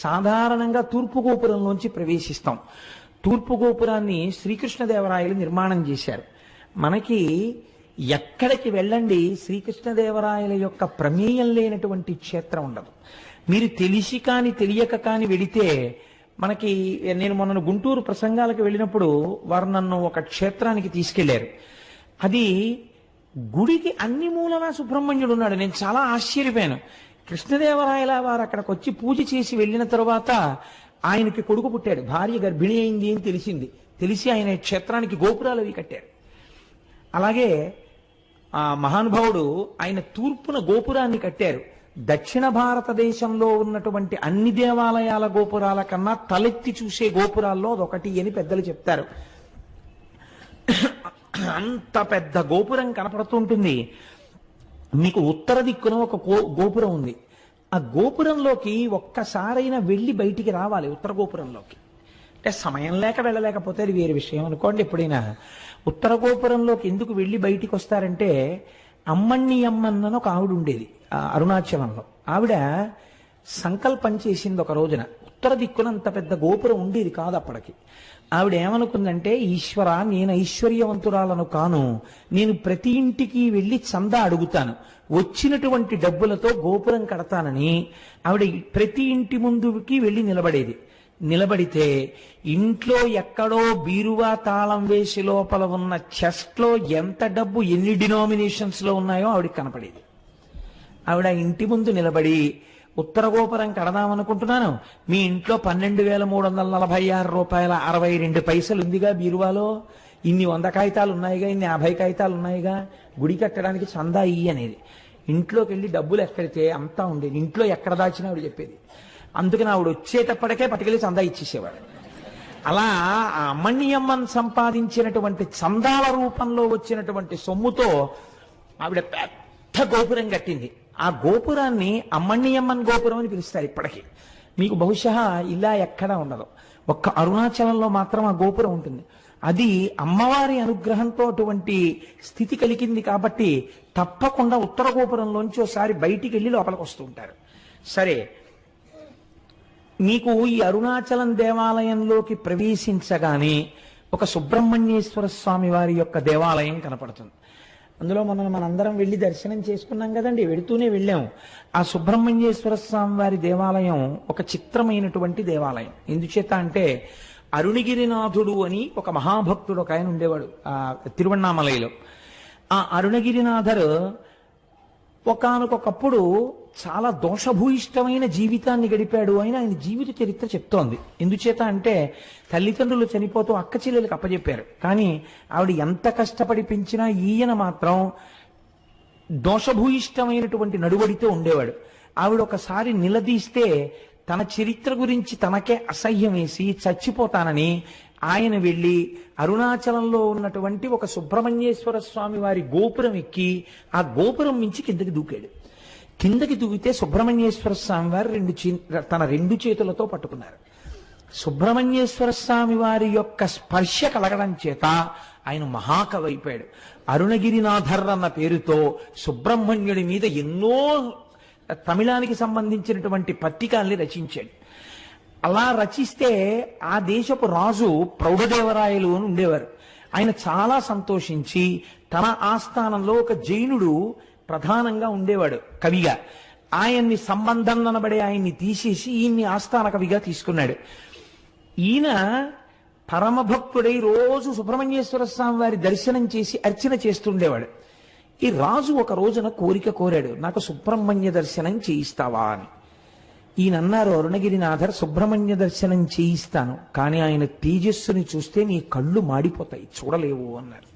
సాధారణంగా తూర్పు గోపురంలోంచి ప్రవేశిస్తాం. తూర్పు గోపురాన్ని శ్రీకృష్ణదేవరాయలు నిర్మాణం చేశారు. మనకి ఎక్కడికి వెళ్ళండి శ్రీకృష్ణదేవరాయల యొక్క ప్రమేయం లేనటువంటి క్షేత్రం ఉండదు. మీరు తెలిసి కాని తెలియక కాని వెడితే, మనకి నేను మొన్న గుంటూరు ప్రసంగాలకు వెళ్ళినప్పుడు వారు నన్ను ఒక క్షేత్రానికి తీసుకెళ్లారు. అది గుడికి అన్ని మూలలా సుబ్రహ్మణ్యుడు ఉన్నాడు. నేను చాలా ఆశ్చర్యపోయాను. కృష్ణదేవరాయల వారు అక్కడికి వచ్చి పూజ చేసి వెళ్ళిన తరువాత ఆయనకి కొడుకు పుట్టాడు, భార్య గర్భిణి అయింది అని తెలిసి ఆయన క్షేత్రానికి గోపురాలు అవి కట్టారు. అలాగే ఆ మహానుభావుడు ఆయన తూర్పున గోపురాన్ని కట్టారు. దక్షిణ భారతదేశంలో ఉన్నటువంటి అన్ని దేవాలయాల గోపురాల కన్నా తలెత్తి చూసే గోపురాల్లో అదొకటి అని పెద్దలు చెప్తారు. అంత పెద్ద గోపురం కనపడుతుంటుంది. మీకు ఉత్తర దిక్కున ఒక గోపురం ఉంది. ఆ గోపురంలోకి ఒక్కసారైనా వెళ్ళి బయటికి రావాలి. ఉత్తర గోపురంలోకి అంటే సమయం లేక వెళ్ళలేకపోతే అది వేరే విషయం అనుకోండి. ఎప్పుడైనా ఉత్తర గోపురంలోకి ఎందుకు వెళ్ళి బయటికి వస్తారంటే, అమ్మణ్ణి అమ్మన్న ఒక ఆవిడ ఉండేది అరుణాచలంలో. ఆవిడ సంకల్పం చేసింది ఒక రోజున. ఉత్తర దిక్కున అంత పెద్ద గోపురం ఉండేది కాదు అప్పటికి. ఆవిడ ఏమనుకుందంటే, ఈశ్వర, నేను ఐశ్వర్యవంతురాలను కాను, నేను ప్రతి ఇంటికి వెళ్ళి చందా అడుగుతాను, వచ్చినటువంటి డబ్బులతో గోపురం కడతానని ఆవిడ ప్రతి ఇంటి ముందుకి వెళ్ళి నిలబడితే ఇంట్లో ఎక్కడో బీరువా తాళం వేసి లోపల ఉన్న చెస్ట్ లో ఎంత డబ్బు ఎన్ని డినామినేషన్స్ లో ఉన్నాయో ఆవిడకి కనపడేది. ఆవిడ ఇంటి ముందు నిలబడి, ఉత్తర గోపురం కడదామనుకుంటున్నాను, మీ ఇంట్లో 12,346 రూపాయల 62 పైసలు ఉందిగా బీరువాలో, ఇన్ని 100 కాగితాలు ఉన్నాయిగా, ఇన్ని 50 కాగితాలు ఉన్నాయిగా, గుడి కట్టడానికి చందా ఇయ్యి అనేది. ఇంట్లోకి వెళ్ళి డబ్బులు ఎక్కడితే అంతా ఉండేది. ఇంట్లో ఎక్కడ దాచినా ఆవిడ చెప్పేది. అందుకని ఆవిడ వచ్చేటప్పటికే పట్టుకెళ్ళి చందా ఇచ్చేసేవాడు. అలా ఆ అమ్మణ్యమ్మన్ సంపాదించినటువంటి చందాల రూపంలో వచ్చినటువంటి సొమ్ముతో ఆవిడ పెద్ద గోపురం కట్టింది. ఆ గోపురాన్ని అమ్మణ్యమ్మన్ గోపురం అని పిలుస్తారు ఇప్పటికీ. మీకు బహుశా ఇలా ఎక్కడా ఉండదు, ఒక్క అరుణాచలంలో మాత్రం ఆ గోపురం ఉంటుంది. అది అమ్మవారి అనుగ్రహంతో అటువంటి స్థితి కలిగింది కాబట్టి తప్పకుండా ఉత్తర గోపురంలోంచి ఒకసారి బయటికి వెళ్ళి లోపలికి వస్తూ ఉంటారు. సరే, మీకు ఈ అరుణాచలం దేవాలయంలోకి ప్రవేశించగానే ఒక సుబ్రహ్మణ్యేశ్వర స్వామి వారి యొక్క దేవాలయం కనపడుతుంది. అందులో మనందరం వెళ్ళి దర్శనం చేసుకున్నాం కదండి, వెడుతూనే వెళ్ళాము. ఆ సుబ్రహ్మణ్యేశ్వర స్వామి వారి దేవాలయం ఒక చిత్రమైనటువంటి దేవాలయం. ఎందుచేత అంటే, అరుణగిరినాథుడు అని ఒక మహాభక్తుడు ఒక ఆయన ఉండేవాడు ఆ తిరువణ్ణామలైలో. ఆ అరుణగిరినాథరు ఒకానొకప్పుడు చాలా దోషభూయిష్టమైన జీవితాన్ని గడిపాడు అని ఆయన జీవిత చరిత్ర చెప్తోంది. ఎందుచేత అంటే, తల్లిదండ్రులు చనిపోతూ అక్క చెల్లెలకు అప్పచెప్పారు. కానీ ఆవిడ ఎంత కష్టపడి పెంచినా ఈయన మాత్రం దోషభూయిష్టమైనటువంటి నడువడితో ఉండేవాడు. ఆవిడ ఒకసారి నిలదీస్తే తన చరిత్ర గురించి తనకే అసహ్యం వేసి చచ్చిపోతానని ఆయన వెళ్ళి అరుణాచలంలో ఉన్నటువంటి ఒక సుబ్రహ్మణ్యేశ్వర స్వామి వారి గోపురం ఎక్కి ఆ గోపురం మించి కిందకి దూకాడు. కిందకి దూకితే సుబ్రహ్మణ్యేశ్వర స్వామి వారు తన రెండు చేతులతో పట్టుకున్నారు. సుబ్రహ్మణ్యేశ్వర స్వామి వారి యొక్క స్పర్శ కలగడం చేత ఆయన మహాకవి అయిపోయాడు. అరుణగిరినాథర్ అన్న పేరుతో సుబ్రహ్మణ్యుడి మీద ఎన్నో తమిళానికి సంబంధించినటువంటి పత్రికల్ని రచించాడు. అలా రచిస్తే ఆ దేశపు రాజు ప్రౌఢదేవరాయలు అని ఉండేవారు. ఆయన చాలా సంతోషించి తన ఆస్థానంలో ఒక జైనుడు ప్రధానంగా ఉండేవాడు కవిగా. ఆయన్ని సంబంధం అనబడే ఆయన్ని తీసేసి ఈయన్ని ఆస్థాన కవిగా తీసుకున్నాడు. ఈయన పరమభక్తుడై రోజు సుబ్రహ్మణ్యేశ్వర స్వామి వారి దర్శనం చేసి అర్చన చేస్తుండేవాడు. ఈ రాజు ఒక రోజున కోరిక కోరాడు, నాకు సుబ్రహ్మణ్య దర్శనం చేయిస్తావా అని. ఈయన అన్నారు, అరుణగిరినాథర్, సుబ్రహ్మణ్య దర్శనం చేయిస్తాను, కానీ ఆయన తేజస్సుని చూస్తే నీ కళ్ళు మాడిపోతాయి, చూడలేవు అన్నారు.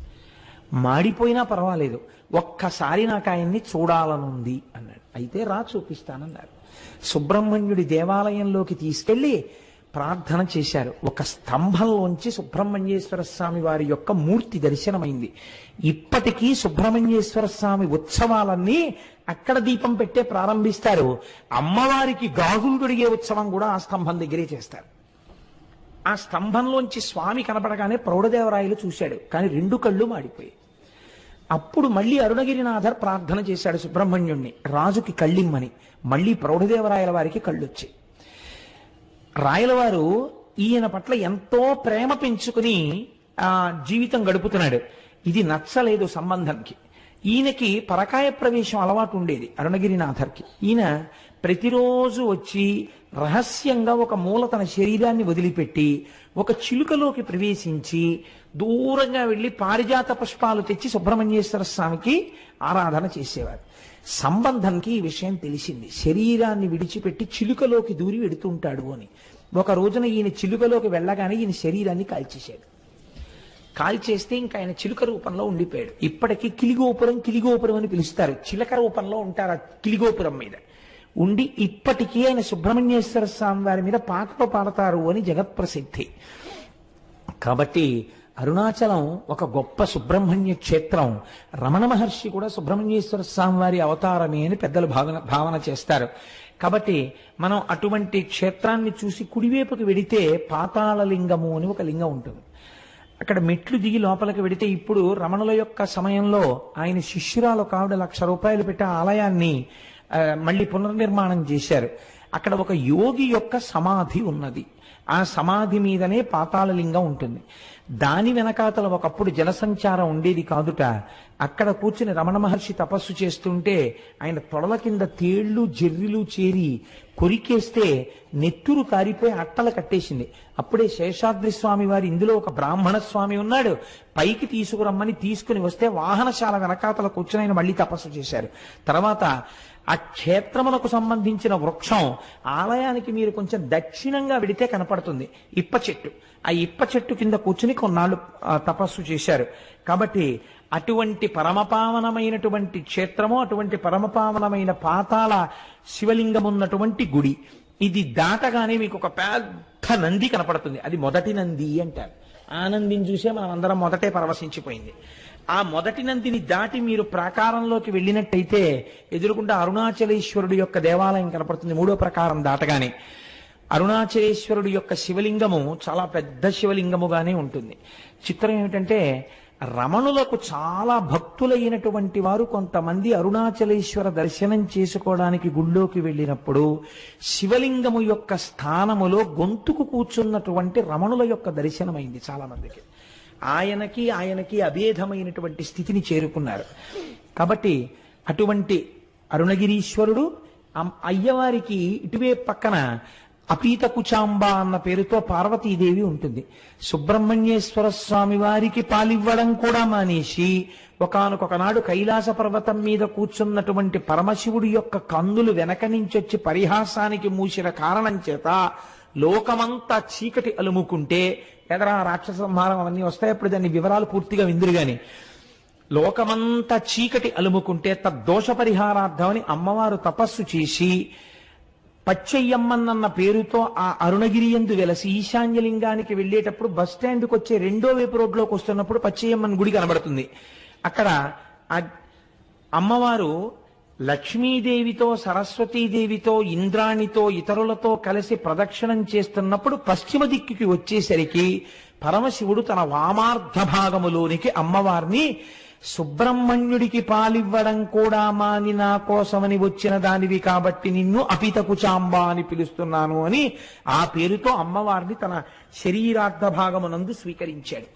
మాడిపోయినా పర్వాలేదు, ఒక్కసారి నాకు ఆయన్ని చూడాలనుంది అన్నాడు. అయితే రా చూపిస్తానన్నారు. సుబ్రహ్మణ్యుడి దేవాలయంలోకి తీసుకెళ్లి ప్రార్థన చేశారు. ఒక స్తంభంలోంచి సుబ్రహ్మణ్యేశ్వర స్వామి వారి యొక్క మూర్తి దర్శనమైంది. ఇప్పటికీ సుబ్రహ్మణ్యేశ్వర స్వామి ఉత్సవాలన్నీ అక్కడ దీపం పెట్టే ప్రారంభిస్తారు. అమ్మవారికి గాజులు తొడిగే ఉత్సవం కూడా ఆ స్తంభం దగ్గరే చేస్తారు. ఆ స్తంభంలోంచి స్వామి కనపడగానే ప్రౌఢదేవరాయలు చూశాడు, కానీ 2 కళ్ళు మాడిపోయాయి. అప్పుడు మళ్ళీ అరుణగిరినాథర్ ప్రార్థన చేశాడు సుబ్రహ్మణ్యుణ్ణి, రాజుకి కళ్ళిమ్మని. మళ్ళీ ప్రౌఢదేవరాయల వారికి కళ్ళొచ్చాయి. రాయలవారు ఈయన పట్ల ఎంతో ప్రేమ పెంచుకుని జీవితం గడుపుతున్నాడు. ఇది నచ్చలేదు సంబంధంకి. ఈయనకి పరకాయ ప్రవేశం అలవాటు ఉండేది అరుణగిరినాథర్కి. ఈయన ప్రతిరోజు వచ్చి రహస్యంగా ఒక మూల తన శరీరాన్ని వదిలిపెట్టి ఒక చిలుకలోకి ప్రవేశించి దూరంగా వెళ్లి పారిజాత పుష్పాలు తెచ్చి సుబ్రహ్మణ్యేశ్వర స్వామికి ఆరాధన చేసేవారు. సంబంధంకి ఈ విషయం తెలిసింది. శరీరాన్ని విడిచిపెట్టి చిలుకలోకి దూరి వెడుతుంటాడు అని. ఒక రోజున ఈయన చిలుకలోకి వెళ్ళగానే ఈయన శరీరాన్ని కాల్చేశాడు. కాల్చేస్తే ఇంకా ఆయన చిలుక రూపంలో ఉండిపోయాడు. ఇప్పటికీ కిలిగోపురం అని పిలుస్తారు. చిలక రూపంలో ఉంటారు ఆ కిలిగోపురం మీద ఉండి. ఇప్పటికీ ఆయన సుబ్రహ్మణ్యేశ్వర స్వామి వారి మీద పాటలు పాడతారు అని జగత్ప్రసిద్ధి. కాబట్టి అరుణాచలం ఒక గొప్ప సుబ్రహ్మణ్య క్షేత్రం. రమణ మహర్షి కూడా సుబ్రహ్మణ్యేశ్వర స్వామి వారి అవతారమే అని పెద్దలు భావన చేస్తారు. కాబట్టి మనం అటువంటి క్షేత్రాన్ని చూసి కుడివైపుకి వెడితే పాతాళలింగము అని ఒక లింగం ఉంటుంది. అక్కడ మెట్లు దిగి లోపలికి వెడితే, ఇప్పుడు రమణుల యొక్క సమయంలో ఆయన శిష్యురాలు కావిడ 1,00,000 రూపాయలు పెట్టి ఆ ఆలయాన్ని మళ్ళీ పునర్నిర్మాణం చేశారు. అక్కడ ఒక యోగి యొక్క సమాధి ఉన్నది. ఆ సమాధి మీదనే పాతాళలింగం ఉంటుంది. దాని వెనకాతల ఒకప్పుడు జనసంచారం ఉండేది కాదుట. అక్కడ కూర్చుని రమణ మహర్షి తపస్సు చేస్తుంటే ఆయన తొడల కింద తేళ్లు జెర్రిలు చేరి కొరికేస్తే నెత్తురు కారిపోయి అట్టలు కట్టేసింది. అప్పుడే శేషాద్రి స్వామి వారు ఇందులో ఒక బ్రాహ్మణ స్వామి ఉన్నాడు, పైకి తీసుకురమ్మని తీసుకుని వస్తే వాహనశాల వెనకాతల కూర్చుని ఆయన మళ్ళీ తపస్సు చేశారు. తర్వాత ఆ క్షేత్రమునకు సంబంధించిన వృక్షం ఆలయానికి మీరు కొంచెం దక్షిణంగా వెడితే కనపడుతుంది, ఇప్ప చెట్టు. ఆ ఇప్ప చెట్టు కింద కూర్చుని కొన్నాళ్ళు తపస్సు చేశారు. కాబట్టి అటువంటి పరమపావనమైనటువంటి క్షేత్రము, అటువంటి పరమపావనమైన పాతాళ శివలింగం ఉన్నటువంటి గుడి. ఇది దాటగానే మీకు ఒక పెద్ద నంది కనపడుతుంది. అది మొదటి నంది అంటారు. ఆ నందిని చూసే మనం అందరం మొదటే పరవశించిపోయింది. ఆ మొదటి నందిని దాటి మీరు ప్రాకారంలోకి వెళ్ళినట్టయితే ఎదురుకుండా అరుణాచలేశ్వరుడు యొక్క దేవాలయం కనపడుతుంది. 3వ ప్రాకారం దాటగానే అరుణాచలేశ్వరుడు యొక్క శివలింగము చాలా పెద్ద శివలింగముగానే ఉంటుంది. చిత్రం ఏమిటంటే, రమణులకు చాలా భక్తులైనటువంటి వారు కొంతమంది అరుణాచలేశ్వర దర్శనం చేసుకోవడానికి గుళ్ళోకి వెళ్ళినప్పుడు శివలింగము యొక్క స్థానములో గొంతుకు కూర్చున్నటువంటి రమణుల యొక్క దర్శనమైంది చాలా మందికి. ఆయనకి అభేదమైనటువంటి స్థితిని చేరుకున్నారు. కాబట్టి అటువంటి అరుణగిరీశ్వరుడు, అయ్యవారికి ఇటువే పక్కన అపీత కుచాంబ అన్న పేరుతో పార్వతీదేవి ఉంటుంది. సుబ్రహ్మణ్యేశ్వర స్వామి వారికి పాలివ్వడం కూడా మానేసి ఒకానొకనాడు కైలాస పర్వతం మీద కూర్చున్నటువంటి పరమశివుడి యొక్క కందులు వెనక నుంచొచ్చి పరిహాసానికి మూసిన కారణం చేత లోకమంతా చీకటి అలుముకుంటే, ఎదరా రాక్షస సంహారం అవన్నీ వస్తాయి, అప్పుడు దాని వివరాలు పూర్తిగా విందురు గాని, లోకమంతా చీకటి అలుముకుంటే తద్దోష పరిహారార్థమని అమ్మవారు తపస్సు చేసి పచ్చయ్యమ్మన్న పేరుతో ఆ అరుణగిరియందు వెలసి ఈశాన్యలింగానికి వెళ్ళేటప్పుడు బస్ స్టాండ్కి వచ్చే 2వ వైపు రోడ్లోకి వస్తున్నప్పుడు పచ్చయ్యమ్మన్ గుడి కనబడుతుంది. అక్కడ అమ్మవారు లక్ష్మీదేవితో, సరస్వతీదేవితో, ఇంద్రాణితో, ఇతరులతో కలిసి ప్రదక్షిణం చేస్తున్నప్పుడు పశ్చిమ దిక్కుకి వచ్చేసరికి పరమశివుడు తన వామార్ధ భాగములోనికి అమ్మవారిని సుబ్రహ్మణ్యుడికి పాలివ్వడం కూడా మాని నా కోసమని వచ్చిన దానివి కాబట్టి నిన్ను అపిత కుచాంబ అని పిలుస్తున్నాను అని ఆ పేరుతో అమ్మవారిని తన శరీరార్థ భాగమునందు స్వీకరించాడు.